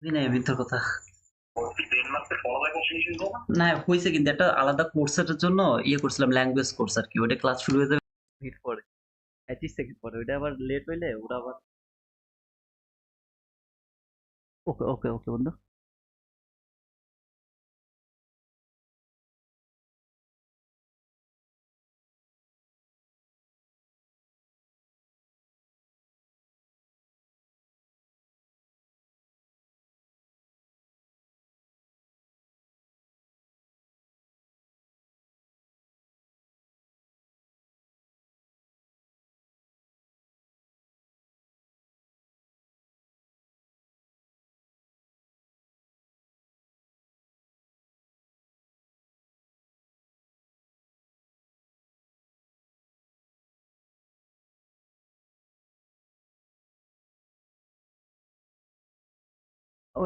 নাই ভিতর কথা না হয়েছে, কিন্তু একটা আলাদা কোর্সের জন্য করছিলাম, ল্যাঙ্গুয়েজ কোর্স আর কি। ওটা ক্লাস শুরু হয়ে যাবে মিনিট পরে, 35 সেকেন্ড পরে। ওটা আবার লেট হইলে ওরা আবার ওকে ওকে ওকে বন্ধু।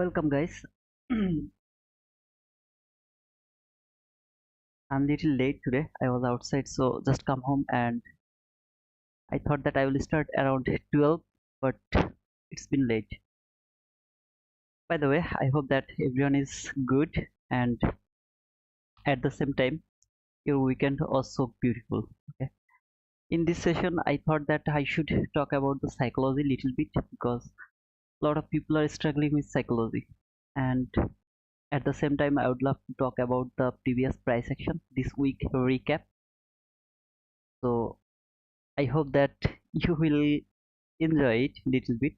Welcome guys. I'm little late today. I was outside, so just come home and I thought that I will start around 12, but it's been late. By the way, I hope that everyone is good, and at the same time your weekend was so beautiful. Okay. In this session, I thought that I should talk about the psychology little bit, because a lot of people are struggling with psychology, and at the same time I would love to talk about the previous price action this week recap. So I hope that you will enjoy it little bit,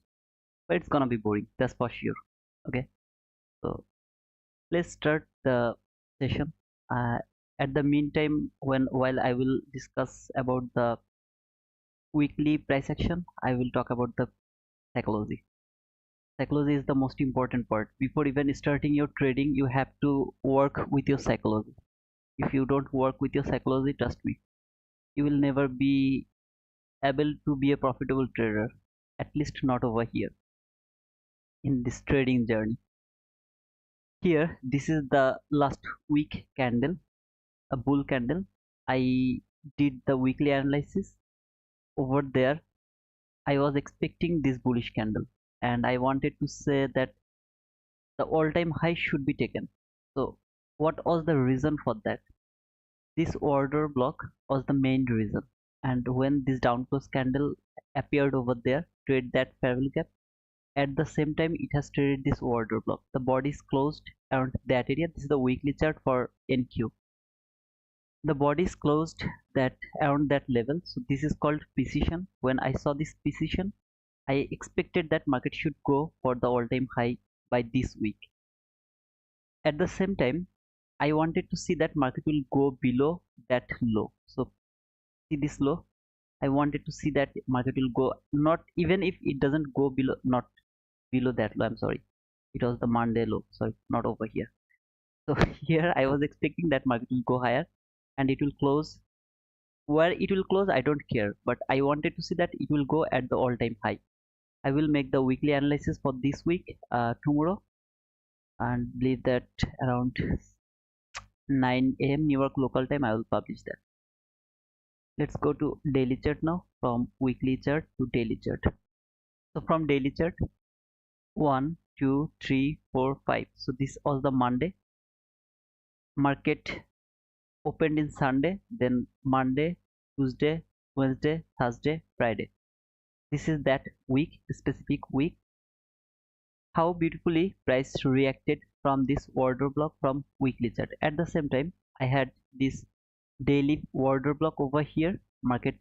but it's gonna be boring, that's for sure. Okay, so let's start the session. uh, at the meantime, while I will discuss about the weekly price action, I will talk about the psychology. Psychology is the most important part. Before even starting your trading, you have to work with your psychology. If you don't work with your psychology, trust me, you will never be able to be a profitable trader, at least not over here in this trading journey. Here, this is the last week candle, a bull candle. I did the weekly analysis over there. I was expecting this bullish candle, and I wanted to say that the all-time high should be taken. So what was the reason for that? This order block was the main reason. And when this down close candle appeared over there, trade that parallel gap. At the same time, it has traded this order block. The body is closed around that area. This is the weekly chart for NQ. The body is closed that around that level. So this is called precision. When I saw this precision, I expected that market should go for the all-time high by this week. At the same time, I wanted to see that market will go below that low. So see this low. I wanted to see that market will go, not even if it doesn't go below, not below that low. I'm sorry. It was the Monday low. Sorry, not over here. So here I was expecting that market will go higher and it will close. Where it will close, I don't care. But I wanted to see that it will go at the all-time high. I will make the weekly analysis for this week tomorrow, and believe that around 9 a.m. New York local time I will publish that. Let's go to daily chart now, from weekly chart to daily chart. So from daily chart, 1 2 3 4 5. So this was the Monday. Market opened in Sunday, then Monday, Tuesday, Wednesday, Thursday, Friday. This is that week, specific week. How beautifully price reacted from this order block from weekly chart. At the same time, I had this daily order block over here. Market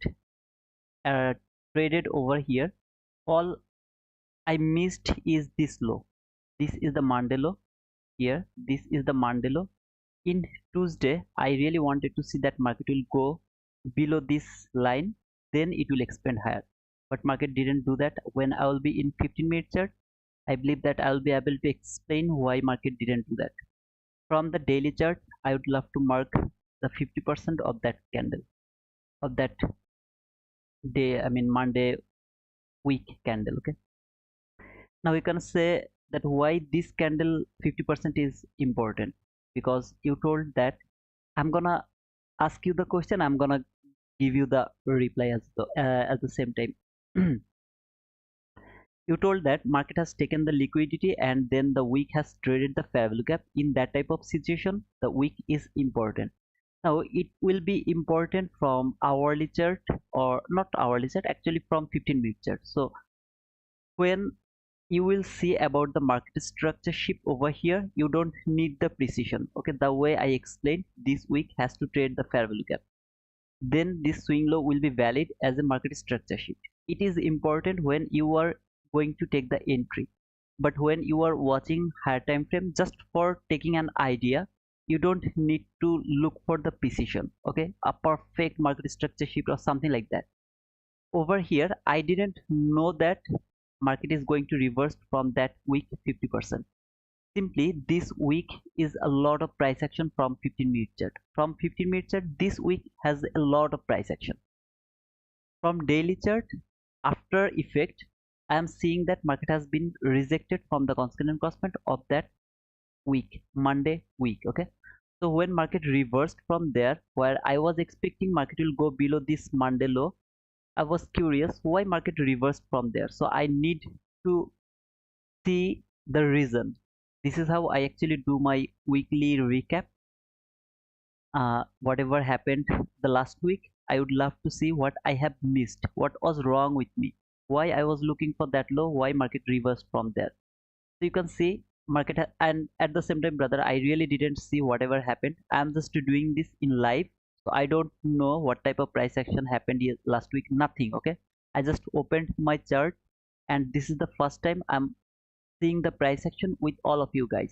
uh, traded over here. All I missed is this low. This is the Monday low here. This is the Monday low. In Tuesday, I really wanted to see that market will go below this line, then it will expand higher. But market didn't do that. When I will be in 15-minute chart, I believe that I will be able to explain why market didn't do that. From the daily chart, I would love to mark the 50% of that candle, of that day, I mean Monday week candle. Okay. Now we can say that why this candle 50% is important, because you told that I'm gonna ask you the question, I'm gonna give you the reply at the same time. You told that market has taken the liquidity and then the wick has traded the fair value gap. In that type of situation, the wick is important. Now it will be important from hourly chart, or not hourly chart, actually from 15-minute chart. So when you will see about the market structure shift over here, you don't need the precision. Okay, the way I explained, this wick has to trade the fair value gap, then this swing low will be valid as a market structure shift. It is important when you are going to take the entry, but when you are watching higher time frame, just for taking an idea, you don't need to look for the precision. Okay, a perfect market structure shift or something like that. Over here I didn't know that market is going to reverse from that week 50%. Simply this week is a lot of price action from 15-minute chart. From 15-minute chart, this week has a lot of price action. From daily chart, after effect, I am seeing that market has been rejected from the constant crossment of that week, Monday week. Okay, so when market reversed from there, where I was expecting market will go below this Monday low, I was curious why market reversed from there. So I need to see the reason. This is how I actually do my weekly recap. Whatever happened the last week, I would love to see what I have missed, what was wrong with me, why I was looking for that low, why market reversed from there. So you can see market and at the same time, brother, I really didn't see whatever happened. I'm just doing this in live, so I don't know what type of price action happened last week. Nothing. Okay, I just opened my chart, and this is the first time I'm seeing the price action with all of you guys.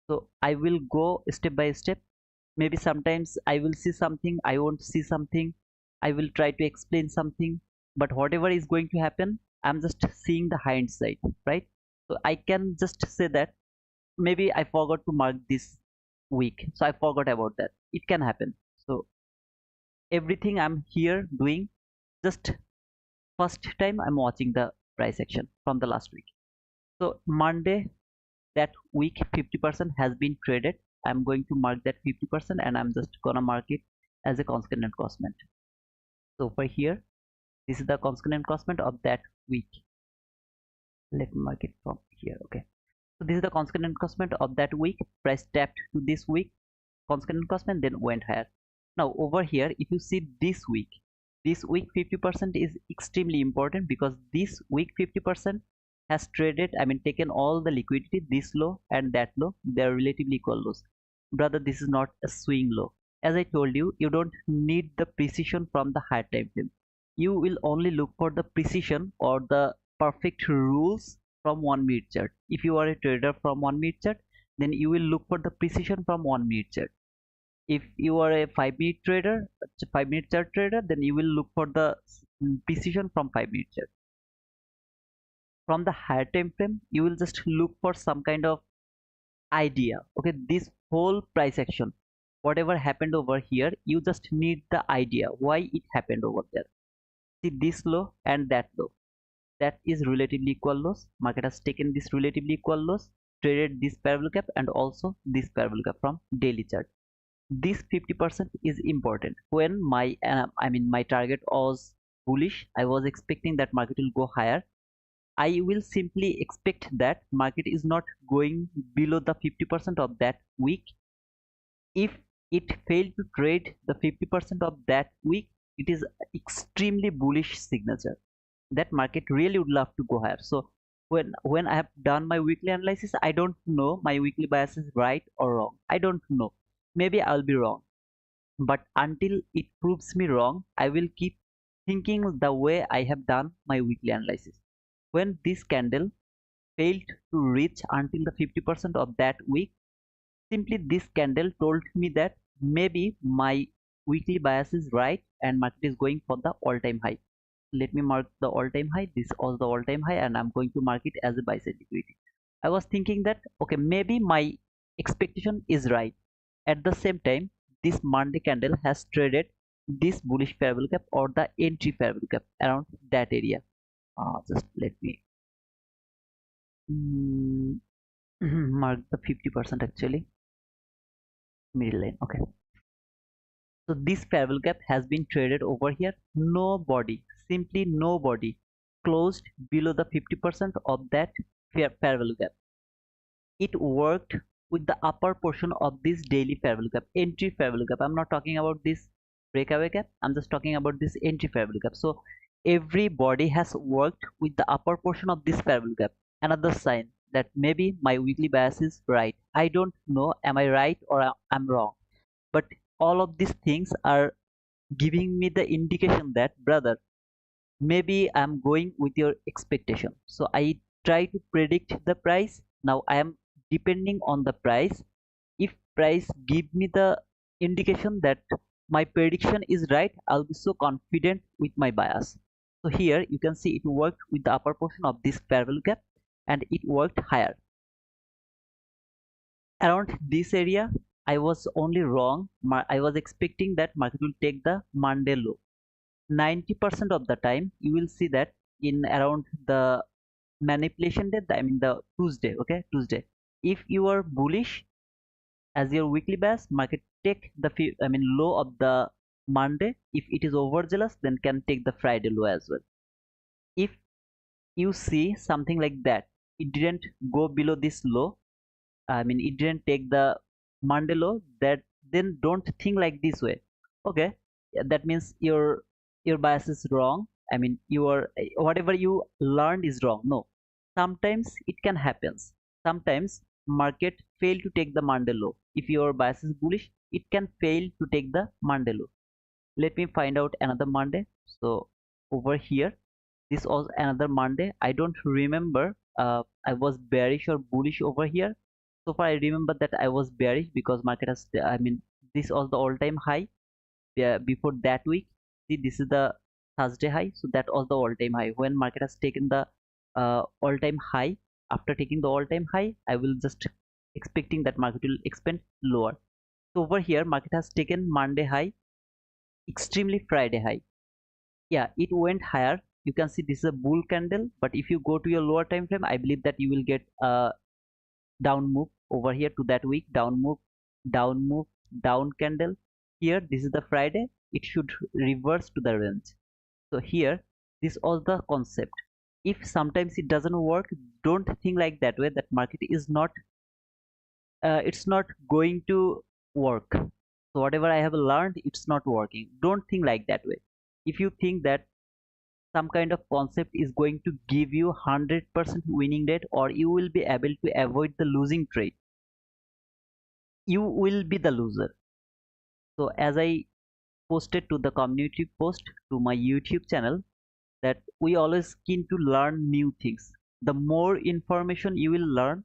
So I will go step by step. Maybe sometimes I will see something, I won't see something, I will try to explain something, but whatever is going to happen, I'm just seeing the hindsight, right? So I can just say that maybe I forgot to mark this week, so I forgot about that. It can happen. So everything I'm here doing, just first time I'm watching the price action from the last week. So Monday, that week 50% has been traded. I'm going to mark that 50% and I'm just gonna mark it as a constant encroachment. So over here, this is the constant encroachment of that week. Let me mark it from here. Okay, so this is the constant encroachment of that week. Price tapped to this week constant encroachment, then went higher. Now over here, if you see this week 50% is extremely important, because this week 50% has traded, I mean taken all the liquidity, this low and that low, they are relatively equal lows. Brother, this is not a swing low. As I told you, you don't need the precision from the higher time frame. You will only look for the precision or the perfect rules from 1 minute chart. If you are a trader from 1 minute chart, then you will look for the precision from 1 minute chart. If you are a 5 minute trader, 5 minute chart trader, then you will look for the precision from 5 minute chart. From the higher time frame, you will just look for some kind of idea. Okay, this whole price action, whatever happened over here, you just need the idea why it happened over there. See this low and that low, that is relatively equal lows. Market has taken this relatively equal lows, traded this parabolic gap and also this parabolic gap from daily chart. This 50% is important. When my my target was bullish, I was expecting that market will go higher. I will simply expect that market is not going below the 50% of that week. If it failed to trade the 50% of that week, it is extremely bullish signature that market really would love to go higher. So when I have done my weekly analysis, I don't know my weekly bias is right or wrong. I don't know. Maybe I'll be wrong. But until it proves me wrong, I will keep thinking the way I have done my weekly analysis. When this candle failed to reach until the 50% of that week, simply this candle told me that maybe my weekly bias is right and market is going for the all-time high. Let me mark the all-time high. This was the all-time high and I'm going to mark it as a buy side liquidity. I was thinking that okay, maybe my expectation is right. At the same time, this Monday candle has traded this bullish fair value gap or the entry fair value gap around that area. Just let me mm, mark the 50% actually, middle line. Okay, so this fair value gap has been traded over here. Nobody, simply nobody closed below the 50% of that fair value gap. It worked with the upper portion of this daily fair value gap, entry fair value gap. I'm not talking about this breakaway gap, I'm just talking about this entry fair value gap. So everybody has worked with the upper portion of this fair value gap. Another sign that maybe my weekly bias is right. I don't know, am I right or I'm wrong, but all of these things are giving me the indication that, brother, maybe I'm going with your expectation. So I try to predict the price. Now I am depending on the price. If price give me the indication that my prediction is right, I'll be so confident with my bias. So here you can see it worked with the upper portion of this fair value gap, and it worked higher around this area. I was only wrong. I was expecting that market will take the Monday low. 90% of the time you will see that in around the manipulation day, I mean the Tuesday, okay, Tuesday, if you are bullish as your weekly bias, market take the low of the Monday. If it is overzealous, then can take the Friday low as well. If you see something like that, it didn't go below this low, it didn't take the Monday low, that then don't think like this way. Okay, yeah, that means your bias is wrong. Your whatever you learned is wrong. No, sometimes it can happen. Sometimes market fail to take the Monday low. If your bias is bullish, it can fail to take the Monday low. Let me find out another Monday. So over here, this was another Monday. I don't remember I was bearish or bullish over here. So far I remember that I was bearish because market has this was the all-time high. Before that week, see, this is the Thursday high, so that was the all-time high. When market has taken the all-time high, after taking the all-time high, I will just expecting that market will expand lower. So over here market has taken Monday high, extremely Friday high. Yeah, it went higher. You can see this is a bull candle, but if you go to your lower time frame, I believe that you will get a down move over here to that week. Down move, down move, down candle. Here this is the Friday, it should reverse to the range. So here this was the concept. If sometimes it doesn't work, don't think like that way, that market is not it's not going to work. So whatever I have learned, it's not working. Don't think like that way. If you think that some kind of concept is going to give you 100% winning rate, or you will be able to avoid the losing trade, you will be the loser. So as I posted to the community post to my YouTube channel, that we always keen to learn new things. The more information you will learn,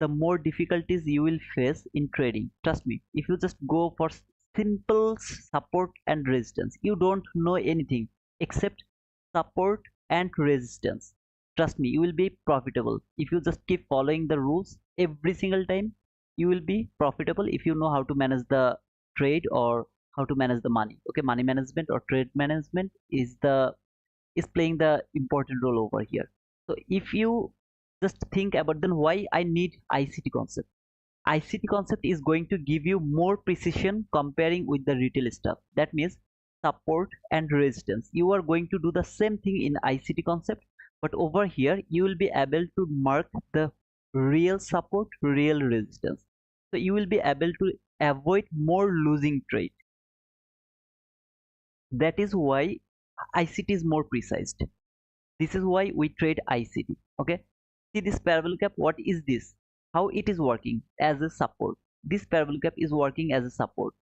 the more difficulties you will face in trading. Trust me, if you just go for simple support and resistance, you don't know anything except support and resistance. Trust me, you will be profitable if you just keep following the rules every single time. You will be profitable if you know how to manage the trade or how to manage the money. Okay, money management or trade management is playing the important role over here. So if you just think about, then why I need ICT concept. ICT concept is going to give you more precision comparing with the retail stuff. That means support and resistance. You are going to do the same thing in ICT concept, but over here you will be able to mark the real support, real resistance. So you will be able to avoid more losing trade. That is why ICT is more precise. This is why we trade ICT. Okay, see this parabol gap, what is this, how it is working as a support. This parabol gap is working as a support.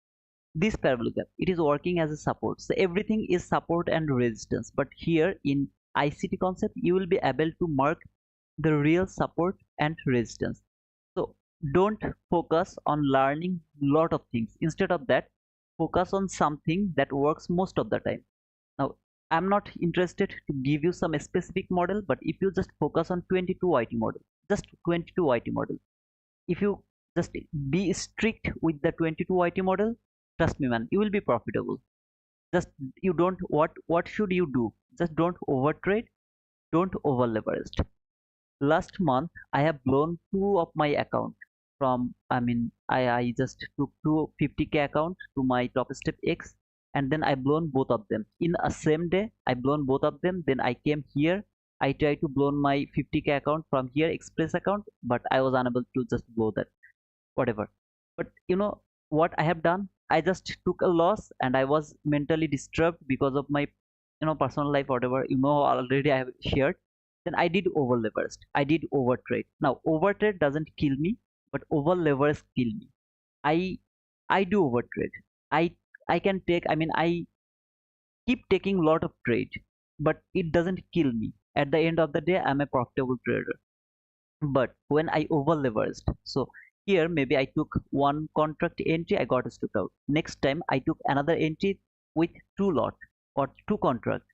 This parabol gap, it is working as a support. So everything is support and resistance, but here in ICT concept you will be able to mark the real support and resistance. So don't focus on learning lot of things. Instead of that, focus on something that works most of the time. Now I'm not interested to give you some specific model, but if you just focus on 22 YT model, just 22 YT model, if you just be strict with the 22 YT model, trust me man, you will be profitable. Just you don't, what should you do? Just don't over trade, don't over leverage. Last month I have blown two of my account from, I just took two 50k account to my top step X, and then I blown both of them in a same day. I blown both of them, then I came here, I tried to blow my 50k account from here express account, but I was unable to just blow that, whatever. But you know what I have done? I just took a loss and I was mentally disturbed because of my personal life, whatever already I have shared. Then I did over leveraged, I did over trade. Now over trade doesn't kill me, but over leverage kill me. I i do over trade. I i can take, I mean, I keep taking lot of trade, but it doesn't kill me. At the end of the day, I'm a profitable trader. But when I over leveraged, so here maybe I took one contract entry, I got stopped out. Next time I took another entry with two lot or two contracts.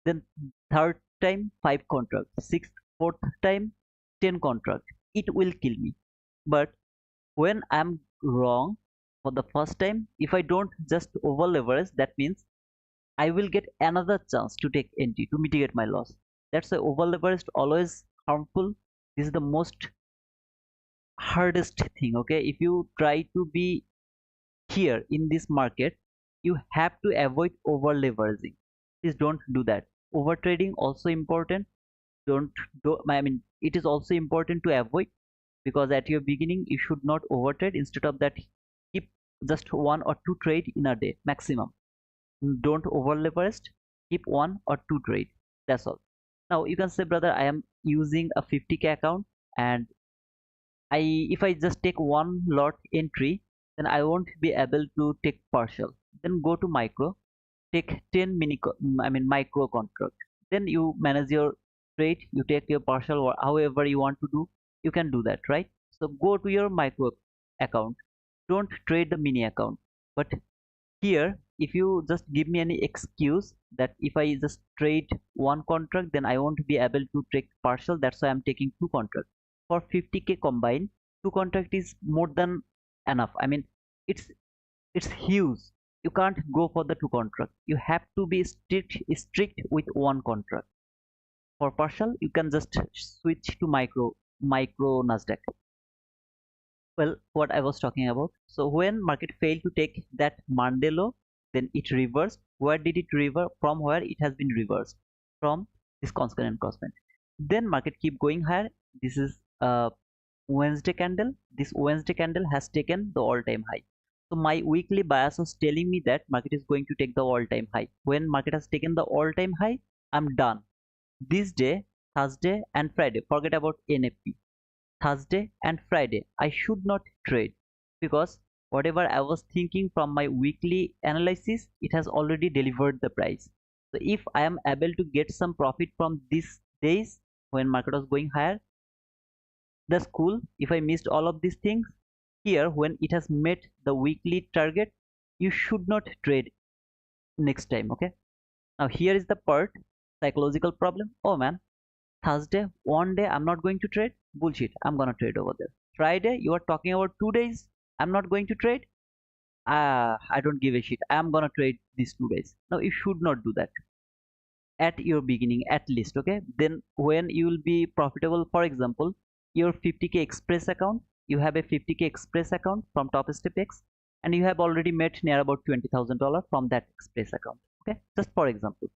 Then third time five contracts, sixth, fourth time 10 contracts. It will kill me. But when I'm wrong for the first time, if I don't just over leverage, that means I will get another chance to take entry to mitigate my loss. That's why over leveraged always harmful. This is the most hardest thing. Okay, if you try to be here in this market, you have to avoid over leveraging. Please don't do that. Over trading also important. Don't do, I mean, it is also important to avoid, because at your beginning you should not over trade. Instead of that, keep just one or two trade in a day maximum. Don't over leverage, keep one or two trade. That's all. Now you can say, brother, I am using a 50k account, and if I just take one lot entry, then I won't be able to take partial. Then go to micro, take 10 I mean micro contract. Then you manage your trade, you take your partial or however you want to do, you can do that, right? So go to your micro account. Don't trade the mini account. But here, if you just give me any excuse that if I just trade one contract, then I won't be able to take partial. That's why I'm taking two contracts. For 50k combined, two contract is more than enough. I mean, it's it's huge. You can't go for the two contract. You have to be strict with one contract. For partial, you can just switch to micro Nasdaq. Well, what I was talking about. So when market failed to take that Monday low, then it reversed. Where did it reverse? From where it has been reversed? From this constant encroachment. Then market keep going higher. This is a Wednesday candle. This Wednesday candle has taken the all-time high. So my weekly bias was telling me that market is going to take the all-time high. When market has taken the all-time high, I'm done. This day, Thursday and Friday, forget about NFP. Thursday and Friday, I should not trade, because whatever I was thinking from my weekly analysis, it has already delivered the price. So if I am able to get some profit from these days when market was going higher, that's cool. If I missed all of these things, here when it has met the weekly target, you should not trade next time. Okay, now here is the part, psychological problem. Oh man, Thursday, one day I'm not going to trade. Bullshit, I'm gonna trade over there. Friday, you are talking about 2 days. I'm not going to trade. I don't give a shit. I'm gonna trade these 2 days. Now you should not do that at your beginning, at least. Okay. Then when you will be profitable, for example, your 50k express account, you have a 50k express account from Top Step X, and you have already made near about $20,000 from that express account. Okay, just for example,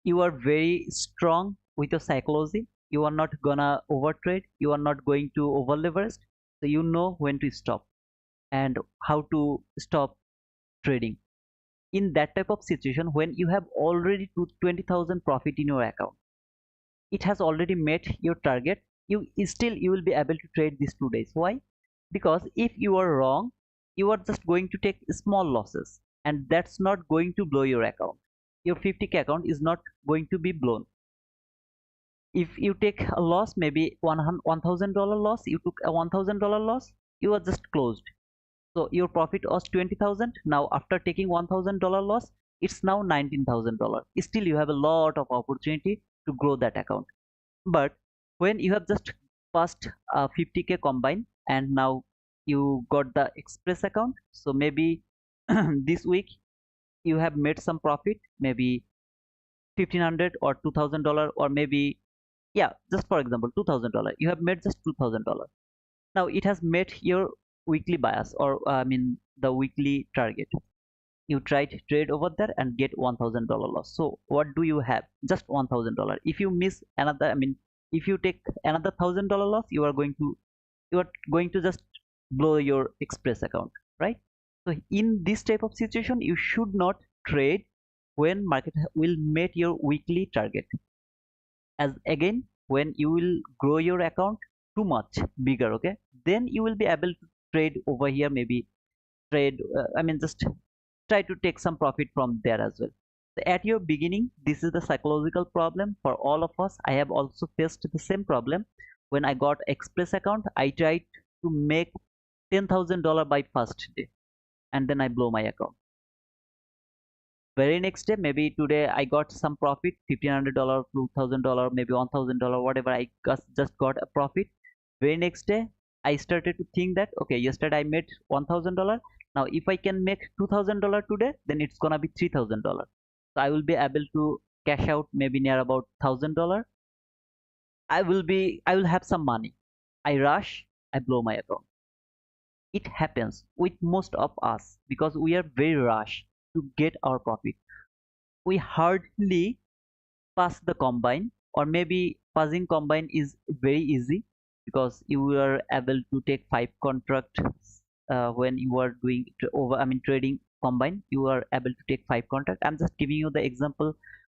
you are very strong with your psychology. You are not gonna overtrade, you are not going to over leverage, so you know when to stop and how to stop trading. In that type of situation, when you have already 20,000 profit in your account, it has already met your target, you will be able to trade these 2 days. Why? Because if you are wrong, you are just going to take small losses, and that's not going to blow your account. Your 50k account is not going to be blown. If you take a loss, maybe $1,000 loss, you took a $1,000 loss, you are just closed. So your profit was 20,000. Now after taking $1,000 loss, it's now $19,000. Still you have a lot of opportunity to grow that account. But when you have just passed 50k combine, and now you got the express account, so maybe this week you have made some profit, maybe 1,500 or $2,000, or maybe, yeah, just for example, $2,000. You have made just $2,000. Now it has met your weekly bias, or I mean the weekly target. you try to trade over there and get $1,000 loss. So what do you have? Just $1,000. If you miss another, I mean, if you take another $1,000 loss, you are going to just blow your express account, right? So in this type of situation, you should not trade when market will meet your weekly target. As again, when you will grow your account too much bigger, okay, then you will be able to trade over here, maybe trade, I mean, just try to take some profit from there as well. So at your beginning, this is the psychological problem for all of us. I have also faced the same problem. When I got express account, I tried to make $10,000 by first day, and then I blow my account. Very next day, maybe today I got some profit, $1,500, $2,000, maybe $1,000, whatever. Just got a profit. Very next day, I started to think that, okay, yesterday I made $1,000. Now if I can make $2,000 today, then it's gonna be $3,000. So I will be able to cash out maybe near about $1,000. I will have some money. I rush, I blow my account. It happens with most of us because we are very rush to get our profit. We hardly pass the combine, or maybe passing combine is very easy because you are able to take 5 contracts. When you are doing trading combine, you are able to take 5 contracts. I'm just giving you the example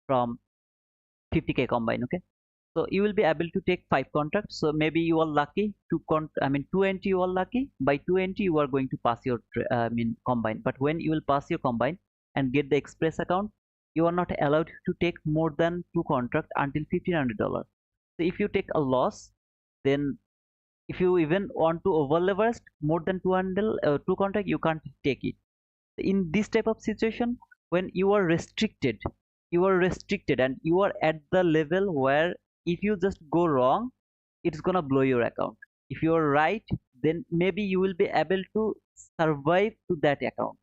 from 50K combine, okay? So you will be able to take 5 contracts. So maybe you are lucky to 2 entry, you are lucky. By 2 entry you are going to pass your combine. But when you will pass your combine and get the express account, you are not allowed to take more than 2 contracts until $1,500. So if you take a loss, then if you even want to over leverage more than 2 contract, you can't take it. In this type of situation, when you are restricted and you are at the level where if you just go wrong, it's gonna blow your account. If you are right, then maybe you will be able to survive to that account.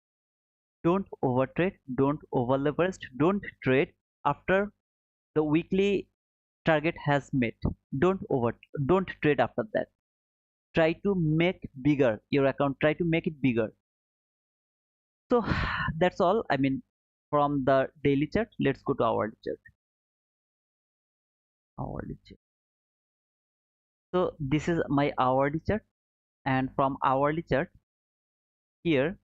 Don't overtrade, don't over leverage, don't trade after the weekly target has met. Don't trade after that. Try to make bigger your account, try to make it bigger. So that's all. I mean, from the daily chart, let's go to hourly chart. Hourly chart. So this is my hourly chart, and from hourly chart here,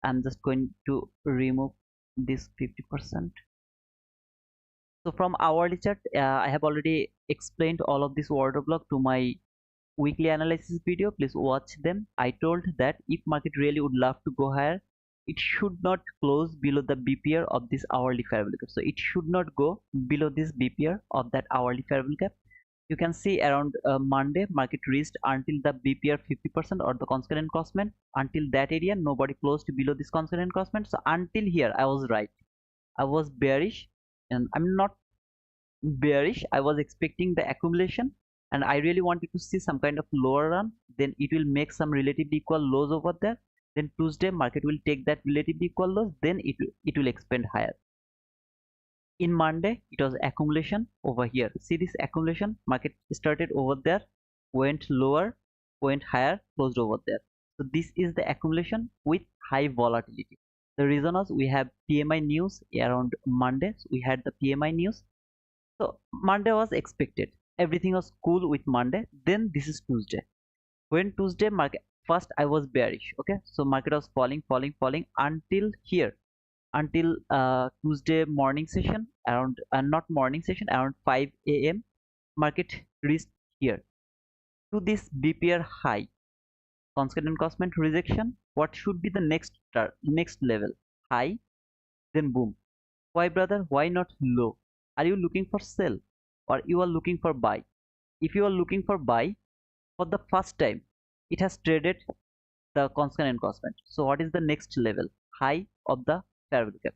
I'm just going to remove this 50%. So from hourly chart, I have already explained all of this order block to my weekly analysis video. Please watch them. I told that if market really would love to go higher, it should not close below the BPR of this hourly fair value gap. So it should not go below this BPR of that hourly fair value gap. You can see around Monday market reached until the BPR 50% or the constant encroachment. Until that area, nobody closed below this constant encroachment. So until here, I was right. I was bearish, and I'm not bearish. I was expecting the accumulation, and I really wanted to see some kind of lower run. Then it will make some relatively equal lows over there. Then Tuesday market will take that relatively equal lows. Then it will expand higher. In Monday it was accumulation over here. See this accumulation, market started over there, went lower, went higher, closed over there. So this is the accumulation with high volatility. The reason was we have PMI news around Monday. So we had the PMI news. So Monday was expected, everything was cool with Monday. Then this is Tuesday. When Tuesday market, first I was bearish, okay, so market was falling until here, until Tuesday morning session around not morning session, around 5 a.m. market reached here to this BPR high, constant encroachment rejection. What should be the next level? High, then boom. Why, brother? Why not low? Are you looking for sell, or you are looking for buy? If you are looking for buy, for the first time it has traded the constant encroachment. So what is the next level? High of the fair value gap.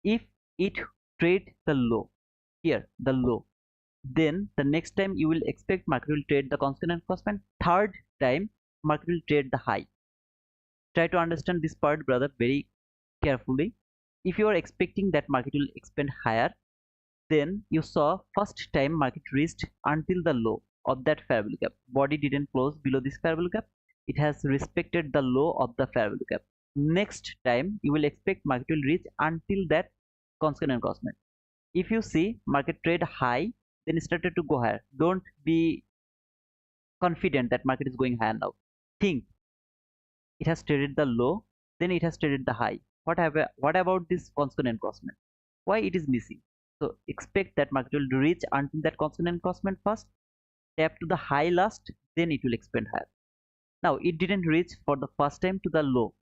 If it trade the low here, the low, then the next time you will expect market will trade the constant encroachment. Third time market will trade the high. Try to understand this part, brother, very carefully. If you are expecting that market will expand higher, then you saw first time market reached until the low of that fair value gap. Body didn't close below this fair value gap. It has respected the low of the fair value gap. next time you will expect market will reach until that constant encroachment. If you see market trade high, then it started to go higher. Don't be confident that market is going higher now. Think it has traded the low, then it has traded the high. What about this constant encroachment? Why it is missing? So expect that market will reach until that constant encroachment first, tap to the high last, then it will expand higher. Now it didn't reach for the first time to the low.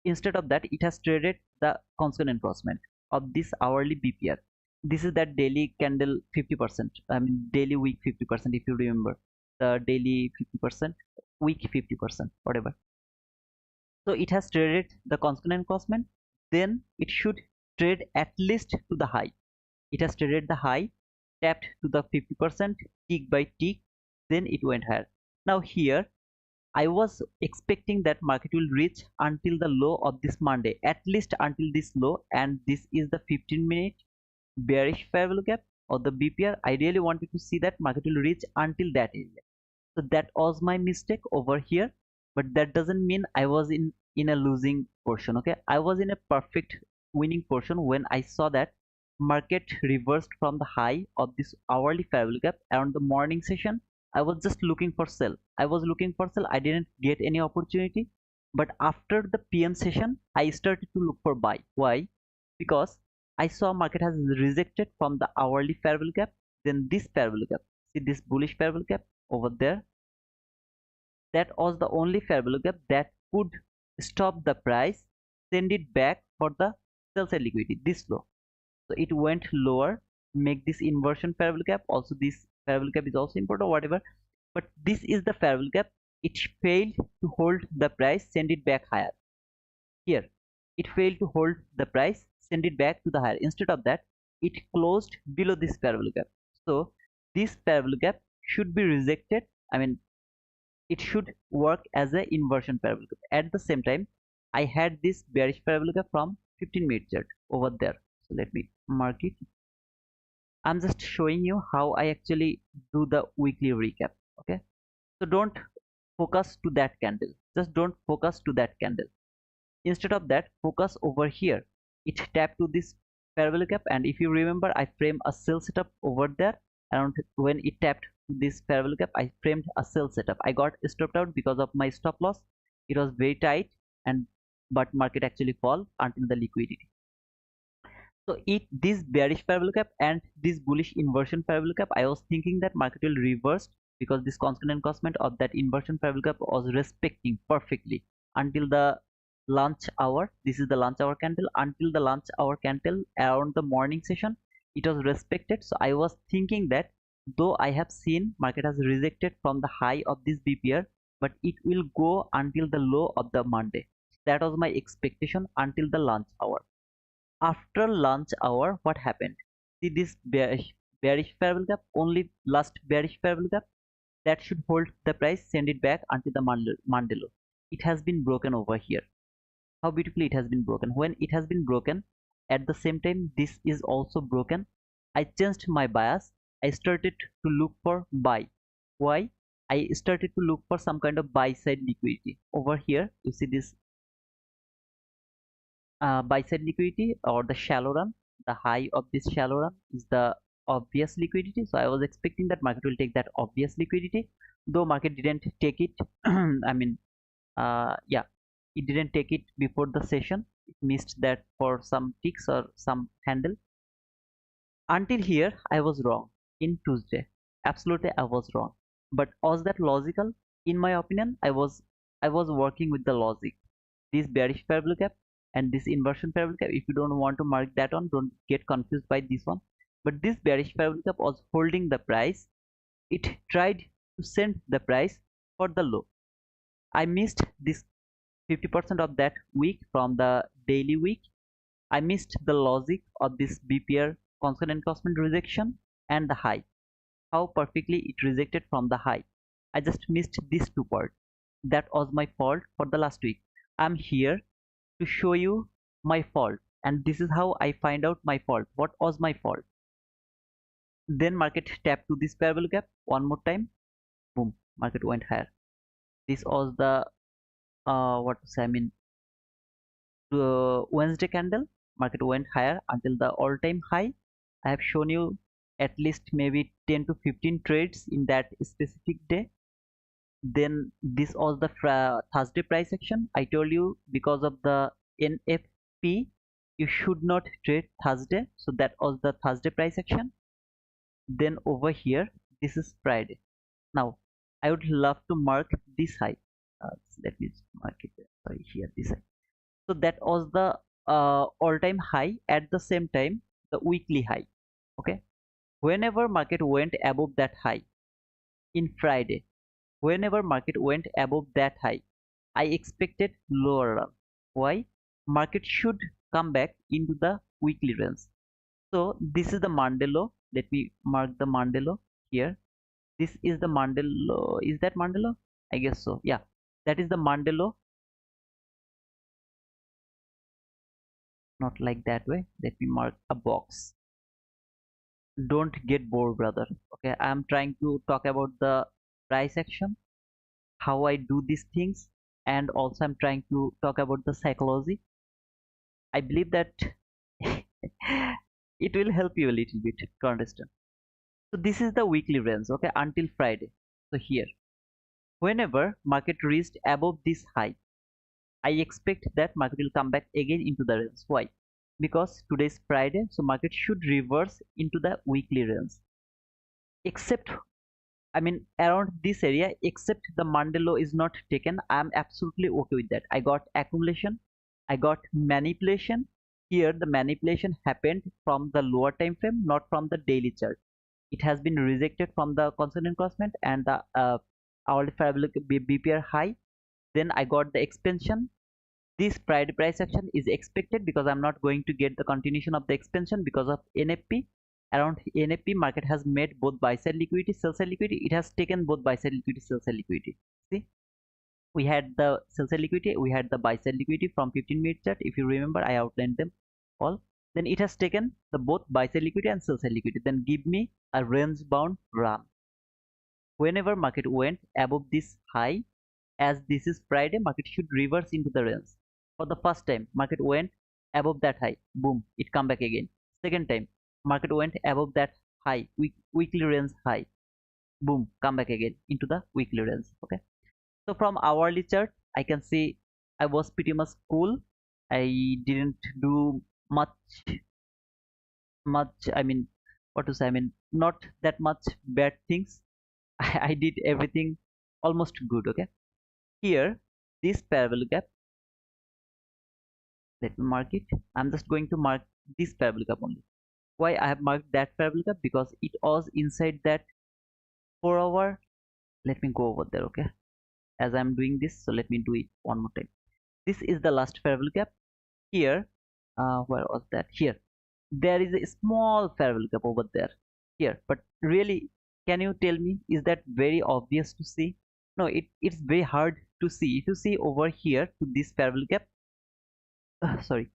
Instead of that, it has traded the constant encroachment of this hourly BPR. This is that daily candle 50%. I mean daily week 50%, if you remember. The daily 50%, week 50%, whatever. So it has traded the constant encroachment, then it should trade at least to the high. It has traded the high, tapped to the 50% tick by tick, then it went higher. Now here I was expecting that market will reach until the low of this Monday, at least until this low, and this is the 15-minute bearish fair value gap or the BPR. I really wanted to see that market will reach until that area. So that was my mistake over here, but that doesn't mean I was in a losing portion. Okay, I was in a perfect winning portion when I saw that market reversed from the high of this hourly fair value gap around the morning session. I was just looking for sell. I was looking for sell. I didn't get any opportunity, but after the PM session I started to look for buy. Why? Because I saw market has rejected from the hourly fair value gap, then this fair value gap. See this bullish fair value gap over there, that was the only fair value gap that could stop the price, send it back for the sell side liquidity this low. So it went lower, make this inversion fair value gap. Also this fair value gap is also important or whatever, but this is the fair value gap. It failed to hold the price, send it back higher. Here it failed to hold the price, send it back to the higher. Instead of that, it closed below this fair value gap. So this fair value gap should be rejected. I mean it should work as an inversion fair value gap. At the same time, I had this bearish fair value gap from 15-minute chart over there. So let me mark it. I'm just showing you how I actually do the weekly recap. Okay, so don't focus to that candle. Just don't focus to that candle. Instead of that, focus over here. It tapped to this fair value gap, and if you remember, I framed a sell setup over there. And when it tapped this fair value gap, I framed a sell setup. I got stopped out because of my stop loss. It was very tight, and but market actually fall until the liquidity. So it this bearish fair value gap and this bullish inversion fair value gap, I was thinking that market will reverse because this constant encroachment of that inversion fair value gap was respecting perfectly until the lunch hour. This is the lunch hour candle. Until the lunch hour candle around the morning session, it was respected. So I was thinking that though I have seen market has rejected from the high of this BPR, but it will go until the low of the Monday. That was my expectation until the lunch hour. After lunch hour, what happened? See this bearish fair value gap, only last bearish fair value gap that should hold the price, send it back until the Monday low. It has been broken over here. How beautifully it has been broken. When it has been broken, at the same time this is also broken. I changed my bias. I started to look for buy. Why? I started to look for some kind of buy side liquidity. Over here you see this buy side liquidity or the shallow run. The high of this shallow run is the obvious liquidity, so I was expecting that market will take that obvious liquidity, though market didn't take it. I mean yeah, it didn't take it before the session. It missed that for some ticks or some handle. Until here I was wrong in Tuesday. Absolutely I was wrong, but was that logical? In my opinion, I was working with the logic. This bearish fair value gap and this inversion fair value gap, if you don't want to mark that on, don't get confused by this one. But this bearish fair value gap was holding the price. It tried to send the price for the low. I missed this 50% of that week from the daily week. I missed the logic of this BPR constant encroachment rejection and the high, how perfectly it rejected from the high. I just missed these two parts. That was my fault for the last week. I'm here to show you my fault, and this is how I find out my fault. What was my fault? Then market tapped to this fair value gap one more time, boom, market went higher. This was the what to say, I mean Wednesday candle, market went higher until the all-time high. I have shown you at least maybe 10 to 15 trades in that specific day. Then this was the Thursday price action. I told you because of the NFP you should not trade Thursday, so that was the Thursday price action. Then over here this is Friday. Now I would love to mark this high. Let me mark it, sorry, here, this high. So that was the all-time high, at the same time the weekly high. Okay, whenever market went above that high in Friday, whenever market went above that high, I expected lower run. Why? Market should come back into the weekly range. So this is the Monday low. Let me mark the Monday low here. This is the Monday low. Is that Monday low? I guess so. Yeah, that is the Monday low. Not like that way. Let me mark a box. Don't get bored, brother. Okay, I'm trying to talk about the price action, how I do these things, and also I'm trying to talk about the psychology. I believe that it will help you a little bit to understand. So this is the weekly range, okay, until Friday. So here, whenever market reached above this high, I expect that market will come back again into the range. Why? Because today is Friday, so market should reverse into the weekly range. Except, I mean, around this area, except the Monday low is not taken, I am absolutely okay with that. I got accumulation, I got manipulation. Here, the manipulation happened from the lower time frame, not from the daily chart. It has been rejected from the constant crossment and the hourly BPR high. Then I got the expansion. This price action is expected because I'm not going to get the continuation of the expansion because of NFP. Around NFP, market has made both buy side liquidity, sell side liquidity. It has taken both buy side liquidity, sell side liquidity. See, we had the sell side liquidity, we had the buy side liquidity from 15-minute chart. If you remember, I outlined them all. Then it has taken the both buy side liquidity and sell side liquidity. Then give me a range bound run. Whenever market went above this high, as this is Friday, market should reverse into the range. For the first time, market went above that high, boom, it come back again. Second time, market went above that high, weekly range high, boom, come back again into the weekly range. Okay, so from hourly chart I can see I was pretty much cool. I didn't do much, I mean, what to say, I mean, not that much bad things. I did everything almost good. Okay, here this parallel gap, let me mark it. I'm just going to mark this parallel gap only. Why I have marked that parallel gap? Because it was inside that 4 hour. Let me go over there. Okay, as I'm doing this, so let me do it one more time. This is the last parallel gap. Here, where was that? Here, there is a small parallel gap over there. Here, but really, can you tell me, is that very obvious to see? No, it's very hard to see. If you see over here to this parallel gap, sorry,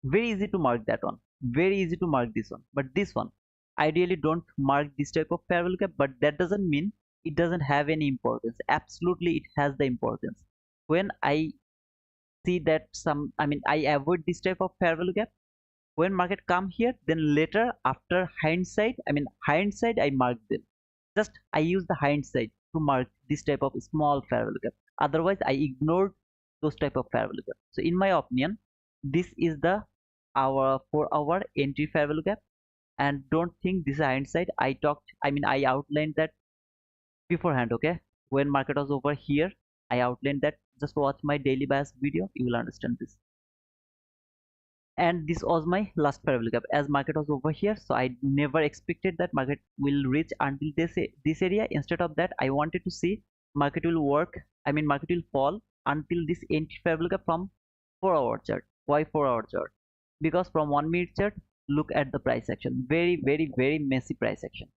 very easy to mark that one, very easy to mark this one, but this one I really don't mark this type of parallel gap. But that doesn't mean it doesn't have any importance. Absolutely it has the importance. When I see that some, I mean, I avoid this type of parallel gap. When market come here, then later after hindsight, I mean hindsight, I mark them. Just I use the hindsight to mark this type of small parallel gap. Otherwise I ignored those type of parallel gap. So in my opinion, this is the our 4 hour entry parallel gap. And don't think this is hindsight. I talked, I mean, I outlined that beforehand. Okay, when market was over here, I outlined that. Just watch my daily bias video, you will understand this. And this was my last parallel gap, as market was over here, so I never expected that market will reach until this area. Instead of that, I wanted to see market will work, I mean market will fall until this entry parallel gap from 4 hour chart. Why 4 hour chart? Because from 1 minute chart, look at the price action, very very very messy price action.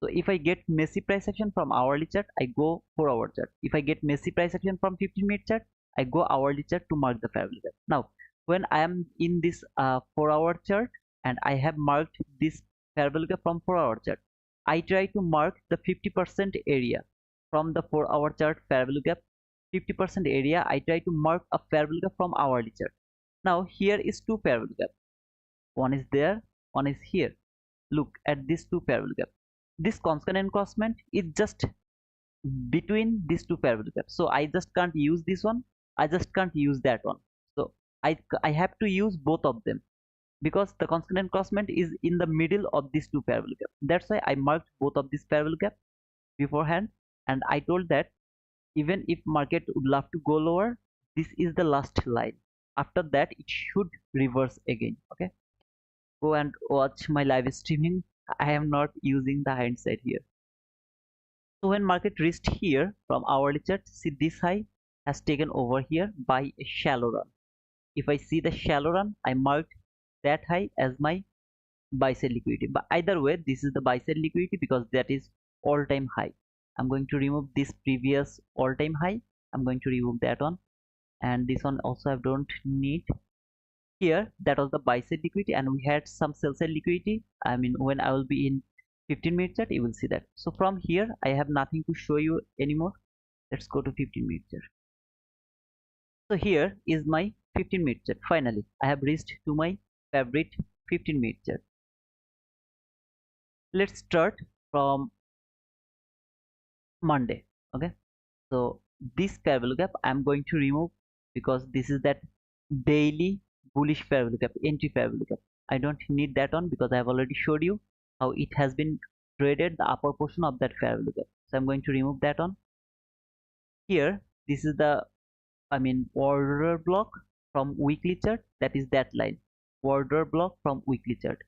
So if I get messy price action from hourly chart, I go 4 hour chart. If I get messy price action from 15-minute chart, I go hourly chart to mark the parallel gap. Now, when I am in this 4 hour chart and I have marked this parallel gap from 4 hour chart, I try to mark the 50% area from the 4 hour chart parallel gap. 50% area I try to mark a parallel gap from hourly chart. Now here is two parallel gap. One is there, one is here. Look at these two parallel gap. This constant encroachment is just between these two parallel gaps. So I just can't use this one. I just can't use that one. So I have to use both of them because the constant encroachment is in the middle of these two parallel gaps. That's why I marked both of these parallel gaps beforehand, and I told that even if market would love to go lower, this is the last line. After that, it should reverse again. Okay, go and watch my live streaming. I am not using the hindsight here. So when market reached here from hourly chart, see this high has taken over here by a shallow run. If I see the shallow run, I marked that high as my buy side liquidity. But either way, this is the buy side liquidity because that is all-time high. I'm going to remove this previous all-time high. I'm going to remove that one, and this one also I don't need. Here that was the buy side liquidity, and we had some sell side liquidity. I mean, when I will be in 15-minute chart, you will see that. So from here I have nothing to show you anymore. Let's go to 15-minute chart. So here is my 15-minute chart. Finally I have reached to my favorite 15-minute chart. Let's start from Monday. Okay, so this parallel gap I'm going to remove because this is that daily bullish parallel gap, entry parallel gap. I don't need that one because I have already showed you how it has been traded, the upper portion of that parallel gap. So I'm going to remove that one. Here this is the order block from weekly chart. That is that line, order block from weekly chart.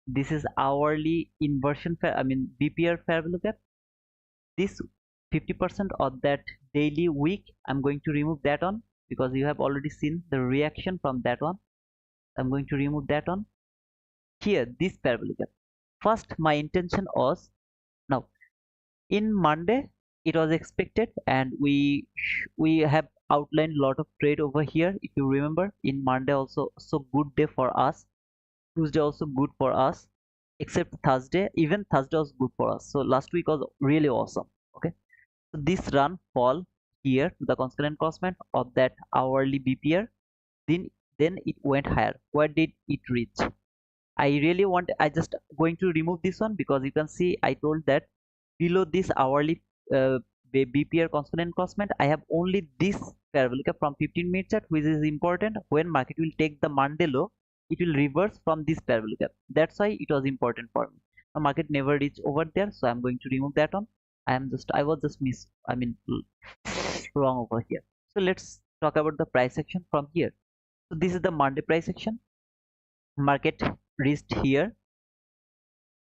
This is hourly inversion BPR parallel gap. This 50% of that daily week, I'm going to remove that one because you have already seen the reaction from that one. I'm going to remove that one. Here this parallel gap, first my intention was, now in Monday it was expected, and we have outlined a lot of trade over here. If you remember, in Monday also, so good day for us. Tuesday also good for us, except Thursday. Even Thursday was good for us. So last week was really awesome. Okay, so this run fall here to the constant encroachment of that hourly BPR. Then it went higher. Where did it reach? I just going to remove this one because you can see I told that below this hourly BPR constant encroachment, I have only this parabolic from 15-minute chart, which is important. When market will take the Monday low, it will reverse from this parabolic. That's why it was important for me. The market never reached over there, so I'm going to remove that one. I was just wrong over here. So let's talk about the price action from here. So this is the Monday price action. Market reached here,